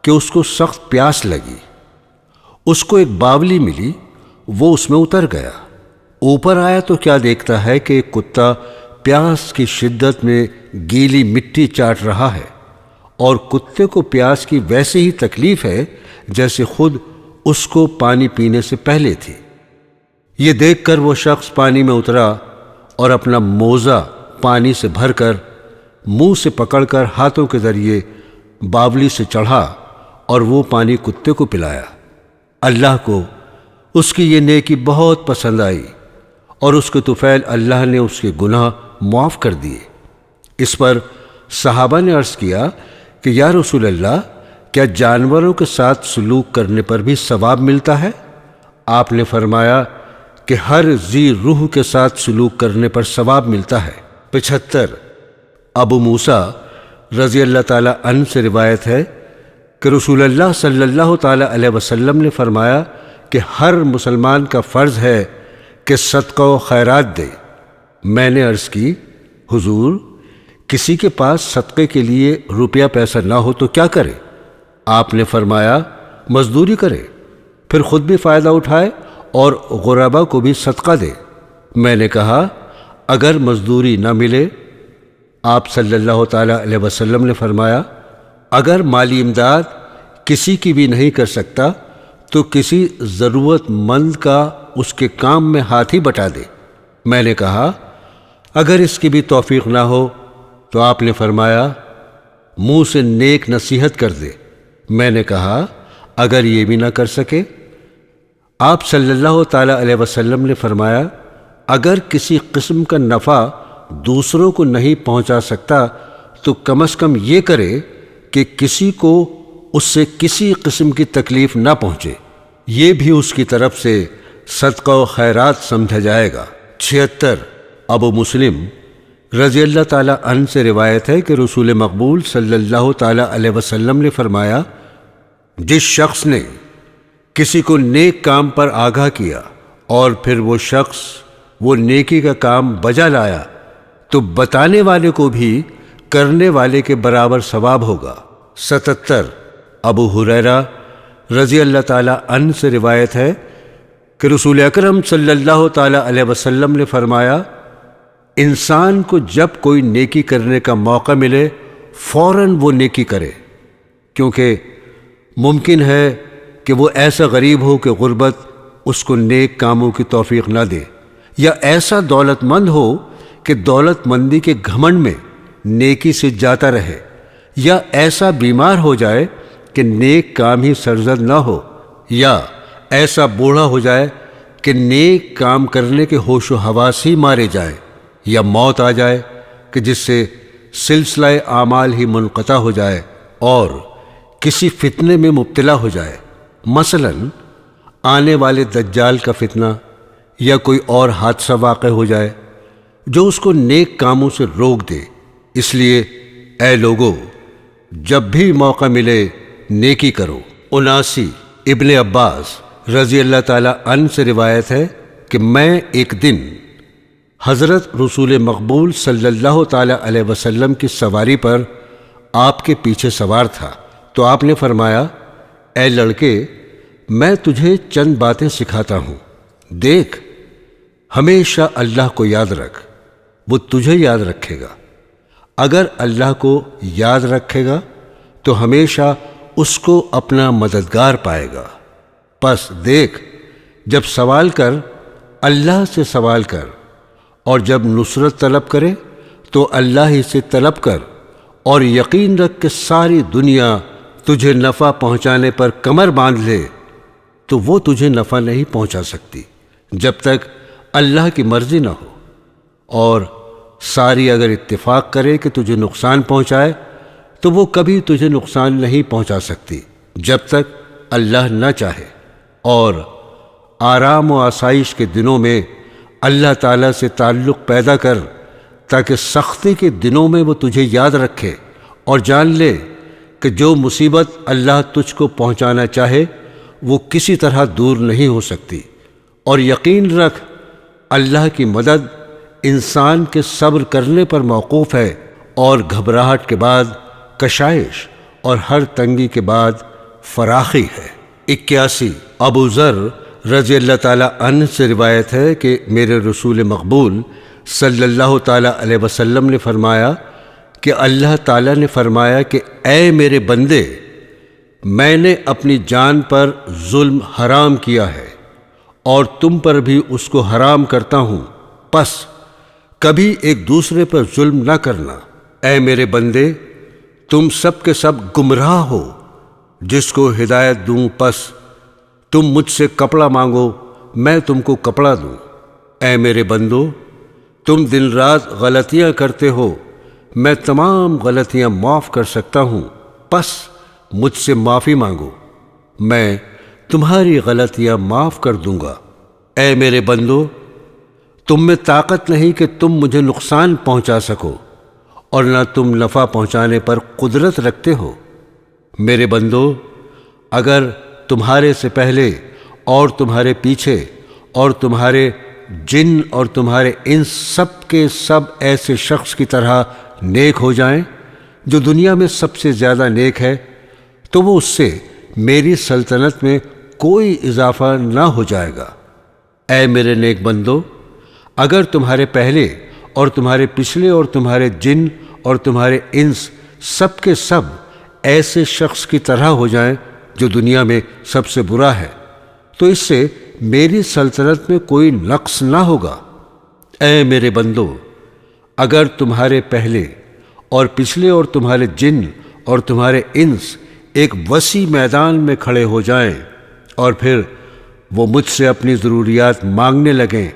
Speaker 1: کہ اس کو سخت پیاس لگی۔ اس کو ایک باولی ملی، وہ اس میں اتر گیا۔ اوپر آیا تو کیا دیکھتا ہے کہ ایک کتا پیاس کی شدت میں گیلی مٹی چاٹ رہا ہے، اور کتے کو پیاس کی ویسے ہی تکلیف ہے جیسے خود اس کو پانی پینے سے پہلے تھی۔ یہ دیکھ کر وہ شخص پانی میں اترا اور اپنا موزہ پانی سے بھر کر منہ سے پکڑ کر ہاتھوں کے ذریعے باولی سے چڑھا اور وہ پانی کتے کو پلایا۔ اللہ کو اس کی یہ نیکی بہت پسند آئی اور اس کے طفیل اللہ نے اس کے گناہ معاف کر دیے۔ اس پر صحابہ نے عرض کیا کہ یا رسول اللہ، کیا جانوروں کے ساتھ سلوک کرنے پر بھی ثواب ملتا ہے؟ آپ نے فرمایا کہ ہر ذی روح کے ساتھ سلوک کرنے پر ثواب ملتا ہے۔ 75 ابو موسیٰ رضی اللہ تعالی عنہ سے روایت ہے کہ رسول اللہ صلی اللہ تعالی علیہ وسلم نے فرمایا کہ ہر مسلمان کا فرض ہے کہ صدقہ و خیرات دے۔ میں نے عرض کی، حضور، کسی کے پاس صدقے کے لیے روپیہ پیسہ نہ ہو تو کیا کرے؟ آپ نے فرمایا، مزدوری کرے، پھر خود بھی فائدہ اٹھائے اور غربا کو بھی صدقہ دے۔ میں نے کہا، اگر مزدوری نہ ملے؟ آپ صلی اللہ تعالی علیہ وسلم نے فرمایا، اگر مالی امداد کسی کی بھی نہیں کر سکتا تو کسی ضرورت مند کا اس کے کام میں ہاتھ ہی بٹا دے۔ میں نے کہا، اگر اس کی بھی توفیق نہ ہو؟ تو آپ نے فرمایا، منہ سے نیک نصیحت کر دے۔ میں نے کہا، اگر یہ بھی نہ کر سکے؟ آپ صلی اللہ تعالی علیہ وسلم نے فرمایا، اگر کسی قسم کا نفع دوسروں کو نہیں پہنچا سکتا تو کم از کم یہ کرے کہ کسی کو اس سے کسی قسم کی تکلیف نہ پہنچے، یہ بھی اس کی طرف سے صدقہ و خیرات سمجھا جائے گا۔ 76 ابو مسلم رضی اللہ تعالی عنہ سے روایت ہے کہ رسول مقبول صلی اللہ تعالی علیہ وسلم نے فرمایا، جس شخص نے کسی کو نیک کام پر آگاہ کیا اور پھر وہ شخص وہ نیکی کا کام بجا لایا تو بتانے والے کو بھی کرنے والے کے برابر ثواب ہوگا۔ 77 ابو ہریرہ رضی اللہ تعالی عنہ سے روایت ہے کہ رسول اکرم صلی اللہ تعالی علیہ وسلم نے فرمایا، انسان کو جب کوئی نیکی کرنے کا موقع ملے فوراً وہ نیکی کرے، کیونکہ ممکن ہے کہ وہ ایسا غریب ہو کہ غربت اس کو نیک کاموں کی توفیق نہ دے، یا ایسا دولت مند ہو کہ دولت مندی کے گھمنڈ میں نیکی سے جاتا رہے، یا ایسا بیمار ہو جائے کہ نیک کام ہی سرزد نہ ہو، یا ایسا بوڑھا ہو جائے کہ نیک کام کرنے کے ہوش و حواس ہی مارے جائیں، یا موت آ جائے کہ جس سے سلسلہ اعمال ہی منقطع ہو جائے اور کسی فتنے میں مبتلا ہو جائے، مثلا آنے والے دجال کا فتنہ یا کوئی اور حادثہ واقع ہو جائے جو اس کو نیک کاموں سے روک دے۔ اس لیے اے لوگو، جب بھی موقع ملے نیکی کرو۔ 79 ابن عباس رضی اللہ تعالی عنہ سے روایت ہے کہ میں ایک دن حضرت رسول مقبول صلی اللہ تعالی علیہ وسلم کی سواری پر آپ کے پیچھے سوار تھا تو آپ نے فرمایا، اے لڑکے، میں تجھے چند باتیں سکھاتا ہوں، دیکھ، ہمیشہ اللہ کو یاد رکھ، وہ تجھے یاد رکھے گا۔ اگر اللہ کو یاد رکھے گا تو ہمیشہ اس کو اپنا مددگار پائے گا۔ پس دیکھ، جب سوال کر اللہ سے سوال کر، اور جب نصرت طلب کرے تو اللہ ہی سے طلب کر، اور یقین رکھ کہ ساری دنیا تجھے نفع پہنچانے پر کمر باندھ لے تو وہ تجھے نفع نہیں پہنچا سکتی جب تک اللہ کی مرضی نہ ہو، اور ساری اگر اتفاق کرے کہ تجھے نقصان پہنچائے تو وہ کبھی تجھے نقصان نہیں پہنچا سکتی جب تک اللہ نہ چاہے۔ اور آرام و آسائش کے دنوں میں اللہ تعالیٰ سے تعلق پیدا کر تاکہ سختی کے دنوں میں وہ تجھے یاد رکھے، اور جان لے کہ جو مصیبت اللہ تجھ کو پہنچانا چاہے وہ کسی طرح دور نہیں ہو سکتی، اور یقین رکھ اللہ کی مدد انسان کے صبر کرنے پر موقوف ہے، اور گھبراہٹ کے بعد کشائش اور ہر تنگی کے بعد فراخی ہے۔ 81 ابو ذر رضی اللہ تعالی عنہ سے روایت ہے کہ میرے رسول مقبول صلی اللہ تعالی علیہ وسلم نے فرمایا کہ اللہ تعالی نے فرمایا کہ اے میرے بندے، میں نے اپنی جان پر ظلم حرام کیا ہے اور تم پر بھی اس کو حرام کرتا ہوں، پس کبھی ایک دوسرے پر ظلم نہ کرنا۔ اے میرے بندے، تم سب کے سب گمراہ ہو، جس کو ہدایت دوں پس تم مجھ سے کپڑا مانگو، میں تم کو کپڑا دوں۔ اے میرے بندو، تم دن رات غلطیاں کرتے ہو، میں تمام غلطیاں معاف کر سکتا ہوں، پس مجھ سے معافی مانگو، میں تمہاری غلطیاں معاف کر دوں گا۔ اے میرے بندو، تم میں طاقت نہیں کہ تم مجھے نقصان پہنچا سکو، اور نہ تم نفع پہنچانے پر قدرت رکھتے ہو۔ میرے بندو، اگر تمہارے سے پہلے اور تمہارے پیچھے اور تمہارے جن اور تمہارے ان سب کے سب ایسے شخص کی طرح نیک ہو جائیں جو دنیا میں سب سے زیادہ نیک ہے، تو وہ اس سے میری سلطنت میں کوئی اضافہ نہ ہو جائے گا۔ اے میرے نیک بندو، اگر تمہارے پہلے اور تمہارے پچھلے اور تمہارے جن اور تمہارے انس سب کے سب ایسے شخص کی طرح ہو جائیں جو دنیا میں سب سے برا ہے، تو اس سے میری سلطنت میں کوئی نقص نہ ہوگا۔ اے میرے بندو، اگر تمہارے پہلے اور پچھلے اور تمہارے جن اور تمہارے انس ایک وسیع میدان میں کھڑے ہو جائیں اور پھر وہ مجھ سے اپنی ضروریات مانگنے لگیں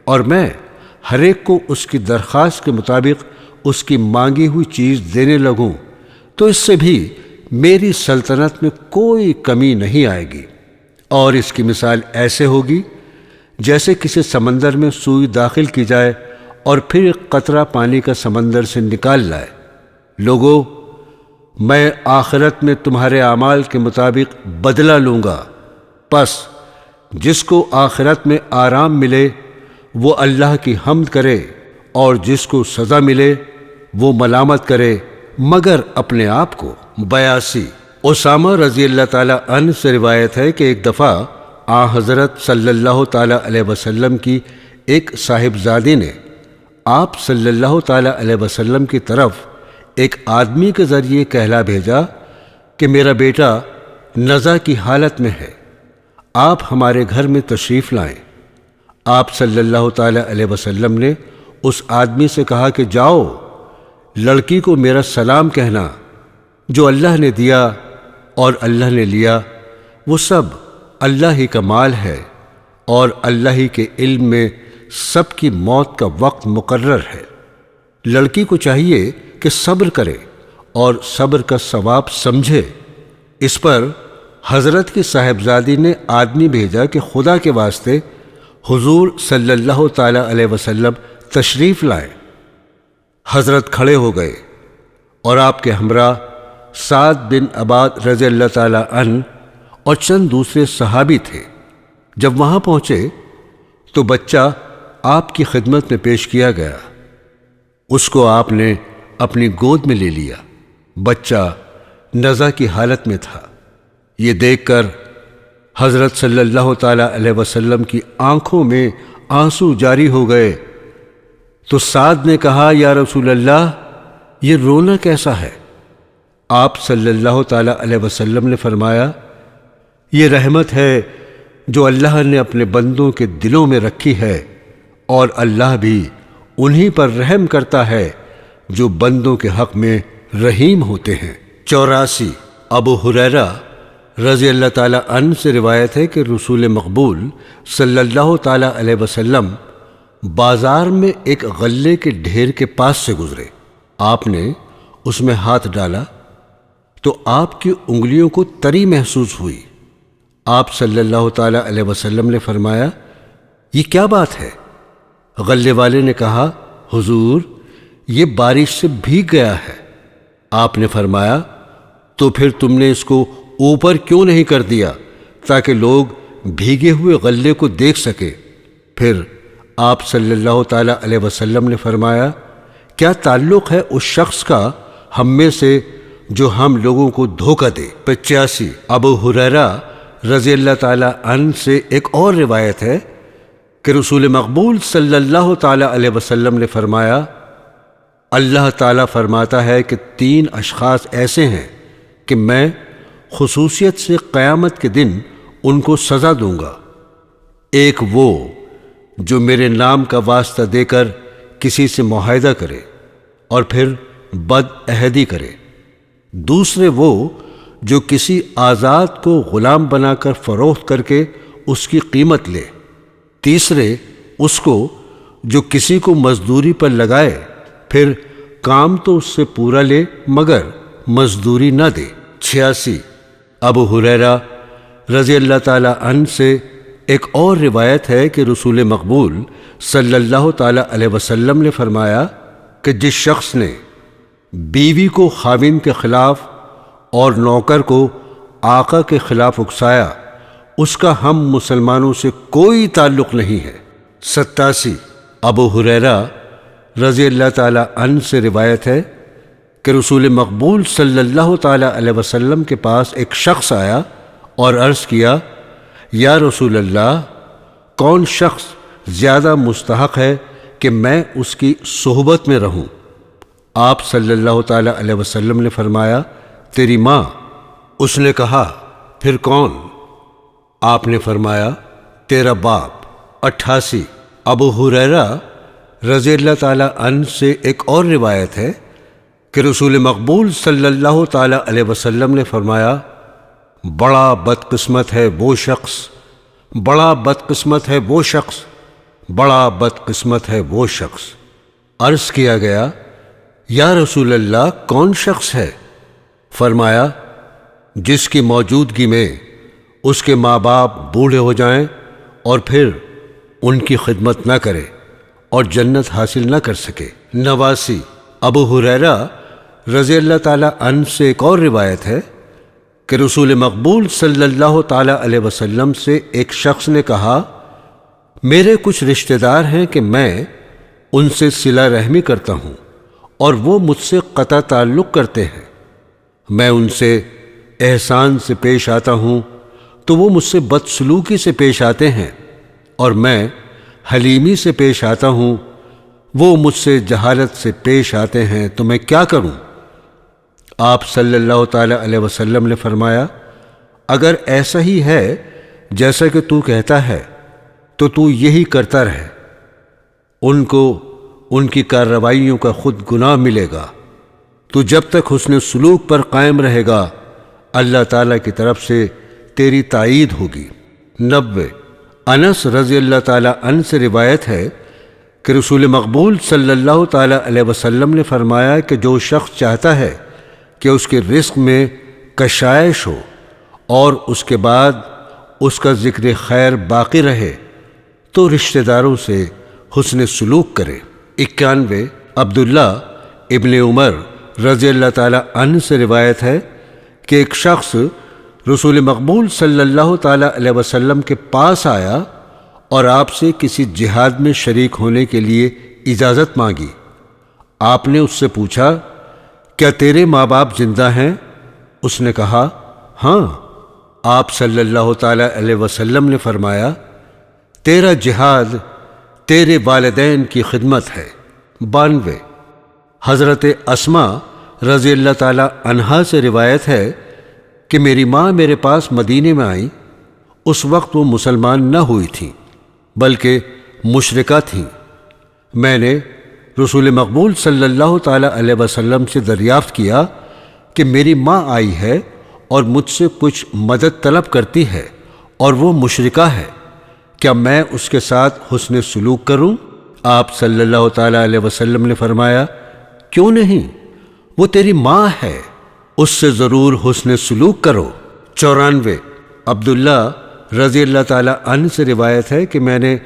Speaker 1: اور میں ہر ایک کو اس کی درخواست کے مطابق اس کی مانگی ہوئی چیز دینے لگوں، تو اس سے بھی میری سلطنت میں کوئی کمی نہیں آئے گی۔ اور اس کی مثال ایسے ہوگی جیسے کسی سمندر میں سوئی داخل کی جائے اور پھر ایک قطرہ پانی کا سمندر سے نکال لائے۔ لوگو، میں آخرت میں تمہارے اعمال کے مطابق بدلہ لوں گا، پس جس کو آخرت میں آرام ملے وہ اللہ کی حمد کرے، اور جس کو سزا ملے وہ ملامت کرے مگر اپنے آپ کو۔ 82 اسامہ رضی اللہ تعالی عنہ سے روایت ہے کہ ایک دفعہ حضرت صلی اللہ تعالی علیہ وسلم کی ایک صاحبزادی نے آپ صلی اللہ تعالی علیہ وسلم کی طرف ایک آدمی کے ذریعے کہلا بھیجا کہ میرا بیٹا نزع کی حالت میں ہے، آپ ہمارے گھر میں تشریف لائیں۔ آپ صلی اللہ تعالی علیہ وسلم نے اس آدمی سے کہا کہ جاؤ، لڑکی کو میرا سلام کہنا، جو اللہ نے دیا اور اللہ نے لیا وہ سب اللہ ہی کا مال ہے، اور اللہ ہی کے علم میں سب کی موت کا وقت مقرر ہے۔ لڑکی کو چاہیے کہ صبر کرے اور صبر کا ثواب سمجھے۔ اس پر حضرت کی صاحبزادی نے آدمی بھیجا کہ خدا کے واسطے حضور صلی اللہ تعالی علیہ وسلم تشریف لائیں۔ حضرت کھڑے ہو گئے اور آپ کے ہمراہ سعد بن عباد رضی اللہ تعالی عنہ اور چند دوسرے صحابی تھے۔ جب وہاں پہنچے تو بچہ آپ کی خدمت میں پیش کیا گیا، اس کو آپ نے اپنی گود میں لے لیا۔ بچہ نزع کی حالت میں تھا۔ یہ دیکھ کر حضرت صلی اللہ تعالی علیہ وسلم کی آنکھوں میں آنسو جاری ہو گئے، تو سعد نے کہا یا رسول اللہ، یہ رونا کیسا ہے؟ آپ صلی اللہ تعالی علیہ وسلم نے فرمایا، یہ رحمت ہے جو اللہ نے اپنے بندوں کے دلوں میں رکھی ہے، اور اللہ بھی انہی پر رحم کرتا ہے جو بندوں کے حق میں رحیم ہوتے ہیں۔ 84 ابو ہریرہ رضی اللہ تعالی عنہ سے روایت ہے کہ رسول مقبول صلی اللہ تعالی علیہ وسلم بازار میں ایک غلے کے ڈھیر کے پاس سے گزرے۔ آپ نے اس میں ہاتھ ڈالا تو آپ کی انگلیوں کو تری محسوس ہوئی۔ آپ صلی اللہ تعالی علیہ وسلم نے فرمایا، یہ کیا بات ہے؟ غلے والے نے کہا، حضور، یہ بارش سے بھیگ گیا ہے۔ آپ نے فرمایا، تو پھر تم نے اس کو اوپر کیوں نہیں کر دیا تاکہ لوگ بھیگے ہوئے غلے کو دیکھ سکے۔ پھر آپ صلی اللہ تعالی علیہ وسلم نے فرمایا، کیا تعلق ہے اس شخص کا ہم میں سے جو ہم لوگوں کو دھوکہ دے؟ 85 ابو ہریرہ رضی اللہ تعالی عنہ سے ایک اور روایت ہے کہ رسول مقبول صلی اللہ تعالی علیہ وسلم نے فرمایا، اللہ تعالیٰ فرماتا ہے کہ 3 اشخاص ایسے ہیں کہ میں خصوصیت سے قیامت کے دن ان کو سزا دوں گا۔ ایک وہ جو میرے نام کا واسطہ دے کر کسی سے معاہدہ کرے اور پھر بد عہدی کرے، دوسرے وہ جو کسی آزاد کو غلام بنا کر فروخت کر کے اس کی قیمت لے، تیسرے اس کو جو کسی کو مزدوری پر لگائے پھر کام تو اس سے پورا لے مگر مزدوری نہ دے۔ 86 ابو ہریرہ رضی اللہ تعالی عنہ سے ایک اور روایت ہے کہ رسول مقبول صلی اللہ تعالی علیہ وسلم نے فرمایا کہ جس شخص نے بیوی کو خاوند کے خلاف اور نوکر کو آقا کے خلاف اکسایا، اس کا ہم مسلمانوں سے کوئی تعلق نہیں ہے۔ 87 ابو ہریرہ رضی اللہ تعالی عنہ سے روایت ہے کہ رسول مقبول صلی اللہ تعالی علیہ وسلم کے پاس ایک شخص آیا اور عرض کیا، یا رسول اللہ، کون شخص زیادہ مستحق ہے کہ میں اس کی صحبت میں رہوں؟ آپ صلی اللہ تعالی علیہ وسلم نے فرمایا، تیری ماں۔ اس نے کہا، پھر کون؟ آپ نے فرمایا، تیرا باپ۔ 88 ابو ہریرہ رضی اللہ تعالی عنہ سے ایک اور روایت ہے کہ رسول مقبول صلی اللہ تعالی علیہ وسلم نے فرمایا، بڑا بدقسمت ہے وہ شخص، بڑا بدقسمت ہے وہ شخص، بڑا بدقسمت ہے وہ شخص۔ عرض کیا گیا، یا رسول اللہ، کون شخص ہے؟ فرمایا، جس کی موجودگی میں اس کے ماں باپ بوڑھے ہو جائیں اور پھر ان کی خدمت نہ کرے اور جنت حاصل نہ کر سکے۔ 89 ابو ہریرہ رضی اللہ تعالی عنہ سے ایک اور روایت ہے کہ رسول مقبول صلی اللہ تعالی علیہ وسلم سے ایک شخص نے کہا، میرے کچھ رشتہ دار ہیں کہ میں ان سے صلہ رحمی کرتا ہوں اور وہ مجھ سے قطع تعلق کرتے ہیں، میں ان سے احسان سے پیش آتا ہوں تو وہ مجھ سے بدسلوکی سے پیش آتے ہیں، اور میں حلیمی سے پیش آتا ہوں، وہ مجھ سے جہالت سے پیش آتے ہیں، تو میں کیا کروں؟ آپ صلی اللہ تعالی علیہ وسلم نے فرمایا، اگر ایسا ہی ہے جیسا کہ تو کہتا ہے تو تو یہی کرتا رہے، ان کو ان کی کارروائیوں کا خود گناہ ملے گا۔ تو جب تک حسن سلوک پر قائم رہے گا، اللہ تعالیٰ کی طرف سے تیری تائید ہوگی۔ 90 انس رضی اللہ تعالی عنہ سے روایت ہے کہ رسول مقبول صلی اللہ تعالی علیہ وسلم نے فرمایا کہ جو شخص چاہتا ہے کہ اس کے رزق میں کشائش ہو اور اس کے بعد اس کا ذکر خیر باقی رہے تو رشتہ داروں سے حسن سلوک کرے۔ 91 عبداللہ ابن عمر رضی اللہ تعالی عنہ سے روایت ہے کہ ایک شخص رسول مقبول صلی اللہ تعالی علیہ وسلم کے پاس آیا اور آپ سے کسی جہاد میں شریک ہونے کے لیے اجازت مانگی۔ آپ نے اس سے پوچھا، کیا تیرے ماں باپ زندہ ہیں؟ اس نے کہا، ہاں۔ آپ صلی اللہ تعالی علیہ وسلم نے فرمایا، تیرا جہاد تیرے والدین کی خدمت ہے۔ 92 حضرت اسماء رضی اللہ تعالی عنہا سے روایت ہے کہ میری ماں میرے پاس مدینے میں آئی، اس وقت وہ مسلمان نہ ہوئی تھیں بلکہ مشرکہ تھیں۔ میں نے رسول مقبول صلی اللہ تعالی علیہ وسلم سے دریافت کیا کہ میری ماں آئی ہے اور مجھ سے کچھ مدد طلب کرتی ہے اور وہ مشرکہ ہے، کیا میں اس کے ساتھ حسن سلوک کروں؟ آپ صلی اللہ تعالی علیہ وسلم نے فرمایا، کیوں نہیں، وہ تیری ماں ہے، اس سے ضرور حسن سلوک کرو۔ 94 عبداللہ رضی اللہ تعالی عنہ سے روایت ہے کہ میں نے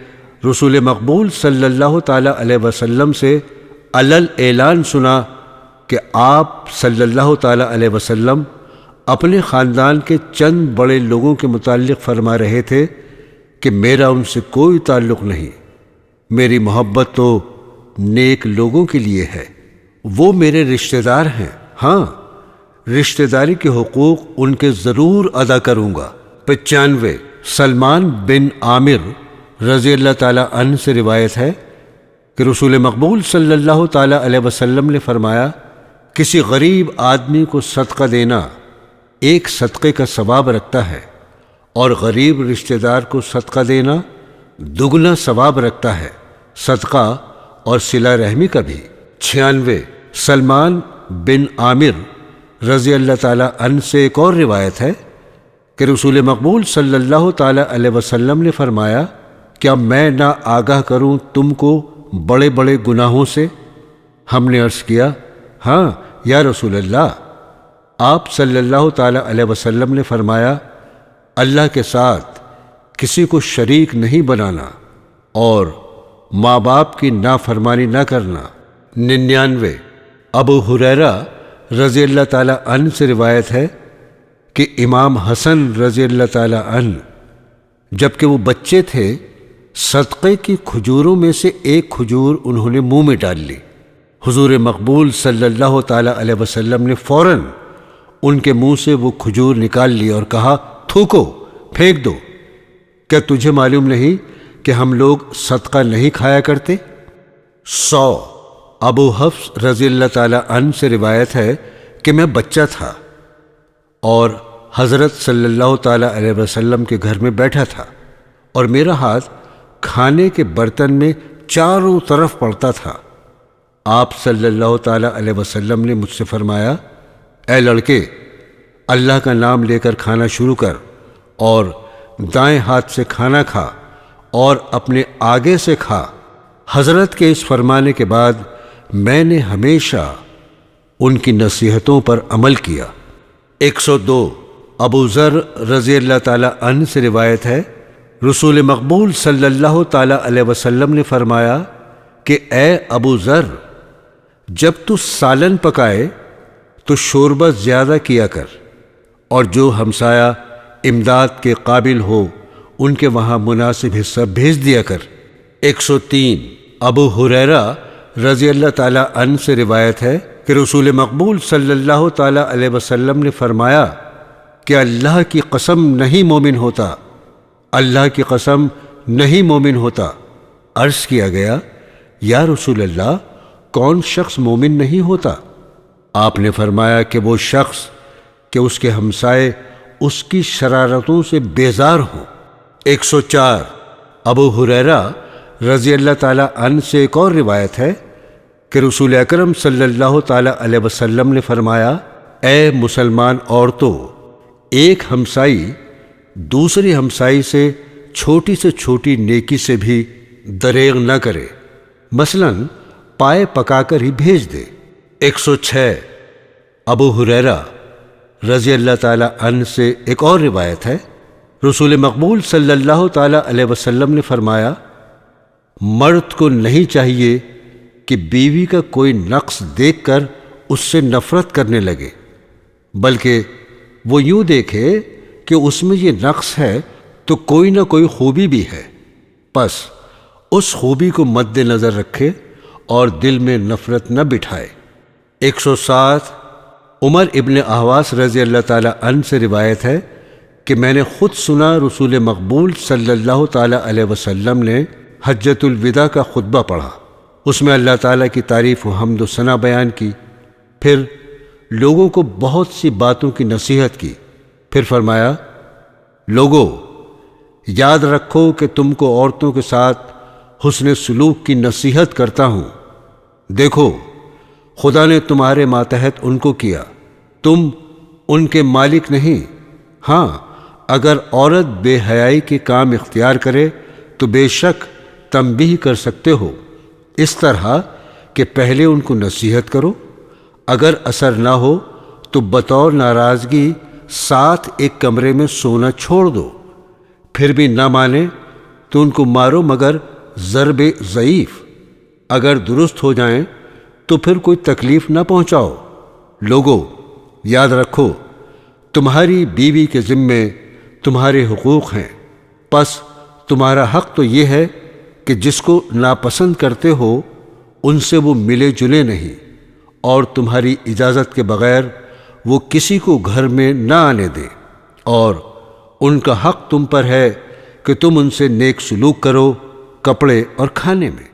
Speaker 1: رسول مقبول صلی اللہ تعالی علیہ وسلم سے علل اعلان سنا کہ آپ صلی اللہ تعالی علیہ وسلم اپنے خاندان کے چند بڑے لوگوں کے متعلق فرما رہے تھے کہ میرا ان سے کوئی تعلق نہیں، میری محبت تو نیک لوگوں کے لیے ہے، وہ میرے رشتہ دار ہیں، ہاں رشتہ داری کے حقوق ان کے ضرور ادا کروں گا۔ 95 سلمان بن عامر رضی اللہ تعالیٰ عنہ سے روایت ہے کہ رسول مقبول صلی اللہ تعالیٰ علیہ وسلم نے فرمایا، کسی غریب آدمی کو صدقہ دینا ایک صدقے کا ثواب رکھتا ہے، اور غریب رشتہ دار کو صدقہ دینا دگنا ثواب رکھتا ہے، صدقہ اور صلہ رحمی کا بھی۔ 96 سلمان بن عامر رضی اللہ تعالیٰ عنہ سے ایک اور روایت ہے کہ رسول مقبول صلی اللہ تعالیٰ علیہ وسلم نے فرمایا، کیا میں نہ آگاہ کروں تم کو بڑے بڑے گناہوں سے؟ ہم نے عرض کیا، ہاں یا رسول اللہ۔ آپ صلی اللہ تعالیٰ علیہ وسلم نے فرمایا، اللہ کے ساتھ کسی کو شریک نہیں بنانا اور ماں باپ کی نافرمانی نہ کرنا۔ 99 ابو ہریرہ رضی اللہ تعالیٰ عنہ سے روایت ہے کہ امام حسن رضی اللہ تعالیٰ عنہ جب کہ وہ بچے تھے، صدقے کی کھجوروں میں سے ایک کھجور انہوں نے منہ میں ڈال لی۔ حضور مقبول صلی اللہ تعالیٰ علیہ وسلم نے فوراً ان کے منہ سے وہ کھجور نکال لی اور کہا، تھوکو، پھینک دو، کیا تجھے معلوم نہیں کہ ہم لوگ صدقہ نہیں کھایا کرتے؟ 100 ابو حفص رضی اللہ تعالیٰ عنہ سے روایت ہے کہ میں بچہ تھا اور حضرت صلی اللہ تعالیٰ علیہ وسلم کے گھر میں بیٹھا تھا، اور میرا ہاتھ کھانے کے برتن میں چاروں طرف پڑتا تھا۔ آپ صلی اللہ تعالیٰ علیہ وسلم نے مجھ سے فرمایا، اے لڑکے، اللہ کا نام لے کر کھانا شروع کر، اور دائیں ہاتھ سے کھانا کھا اور اپنے آگے سے کھا۔ حضرت کے اس فرمانے کے بعد میں نے ہمیشہ ان کی نصیحتوں پر عمل کیا۔ 102 ابو ذر رضی اللہ تعالیٰ عنہ سے روایت ہے، رسول مقبول صلی اللہ تعالیٰ علیہ وسلم نے فرمایا کہ اے ابو ذر، جب تو سالن پکائے تو شوربہ زیادہ کیا کر، اور جو ہمسایہ امداد کے قابل ہو ان کے وہاں مناسب حصہ بھیج دیا کر۔ 103 ابو ہریرہ رضی اللہ تعالیٰ عنہ سے روایت ہے کہ رسول مقبول صلی اللہ تعالیٰ علیہ وسلم نے فرمایا کہ اللہ کی قسم نہیں مومن ہوتا، اللہ کی قسم نہیں مومن ہوتا۔ عرض کیا گیا، یا رسول اللہ، کون شخص مومن نہیں ہوتا؟ آپ نے فرمایا کہ وہ شخص کہ اس کے ہمسائے اس کی شرارتوں سے بیزار ہوں۔ 104 ابو ہریرہ رضی اللہ تعالیٰ عنہ سے ایک اور روایت ہے کہ رسول اکرم صلی اللہ تعالیٰ علیہ وسلم نے فرمایا، اے مسلمان عورتوں، ایک ہمسائی دوسری ہمسائی سے چھوٹی نیکی سے بھی دریغ نہ کرے، مثلاً پائے پکا کر ہی بھیج دے۔ 106 ابو ہریرہ رضی اللہ تعالیٰ عنہ سے ایک اور روایت ہے، رسول مقبول صلی اللہ تعالیٰ علیہ وسلم نے فرمایا، مرد کو نہیں چاہیے کہ بیوی کا کوئی نقص دیکھ کر اس سے نفرت کرنے لگے، بلکہ وہ یوں دیکھے کہ اس میں یہ نقص ہے تو کوئی نہ کوئی خوبی بھی ہے، پس اس خوبی کو مد نظر رکھے اور دل میں نفرت نہ بٹھائے۔ 107 عمر ابن احواس رضی اللہ تعالیٰ عنہ سے روایت ہے کہ میں نے خود سنا رسول مقبول صلی اللہ تعالیٰ علیہ وسلم نے حجۃ الوداع کا خطبہ پڑھا، اس میں اللہ تعالیٰ کی تعریف و حمد و ثنا بیان کی، پھر لوگوں کو بہت سی باتوں کی نصیحت کی، پھر فرمایا، لوگو یاد رکھو کہ تم کو عورتوں کے ساتھ حسن سلوک کی نصیحت کرتا ہوں، دیکھو خدا نے تمہارے ماتحت ان کو کیا، تم ان کے مالک نہیں، ہاں اگر عورت بے حیائی کے کام اختیار کرے تو بے شک تنبیہ کر سکتے ہو، اس طرح کہ پہلے ان کو نصیحت کرو، اگر اثر نہ ہو تو بطور ناراضگی ساتھ ایک کمرے میں سونا چھوڑ دو، پھر بھی نہ مانے تو ان کو مارو مگر ضرب ضعیف، اگر درست ہو جائیں تو پھر کوئی تکلیف نہ پہنچاؤ۔ لوگو یاد رکھو تمہاری بیوی کے ذمے تمہارے حقوق ہیں، پس تمہارا حق تو یہ ہے کہ جس کو ناپسند کرتے ہو ان سے وہ ملے جلے نہیں، اور تمہاری اجازت کے بغیر وہ کسی کو گھر میں نہ آنے دیں، اور ان کا حق تم پر ہے کہ تم ان سے نیک سلوک کرو کپڑے اور کھانے میں۔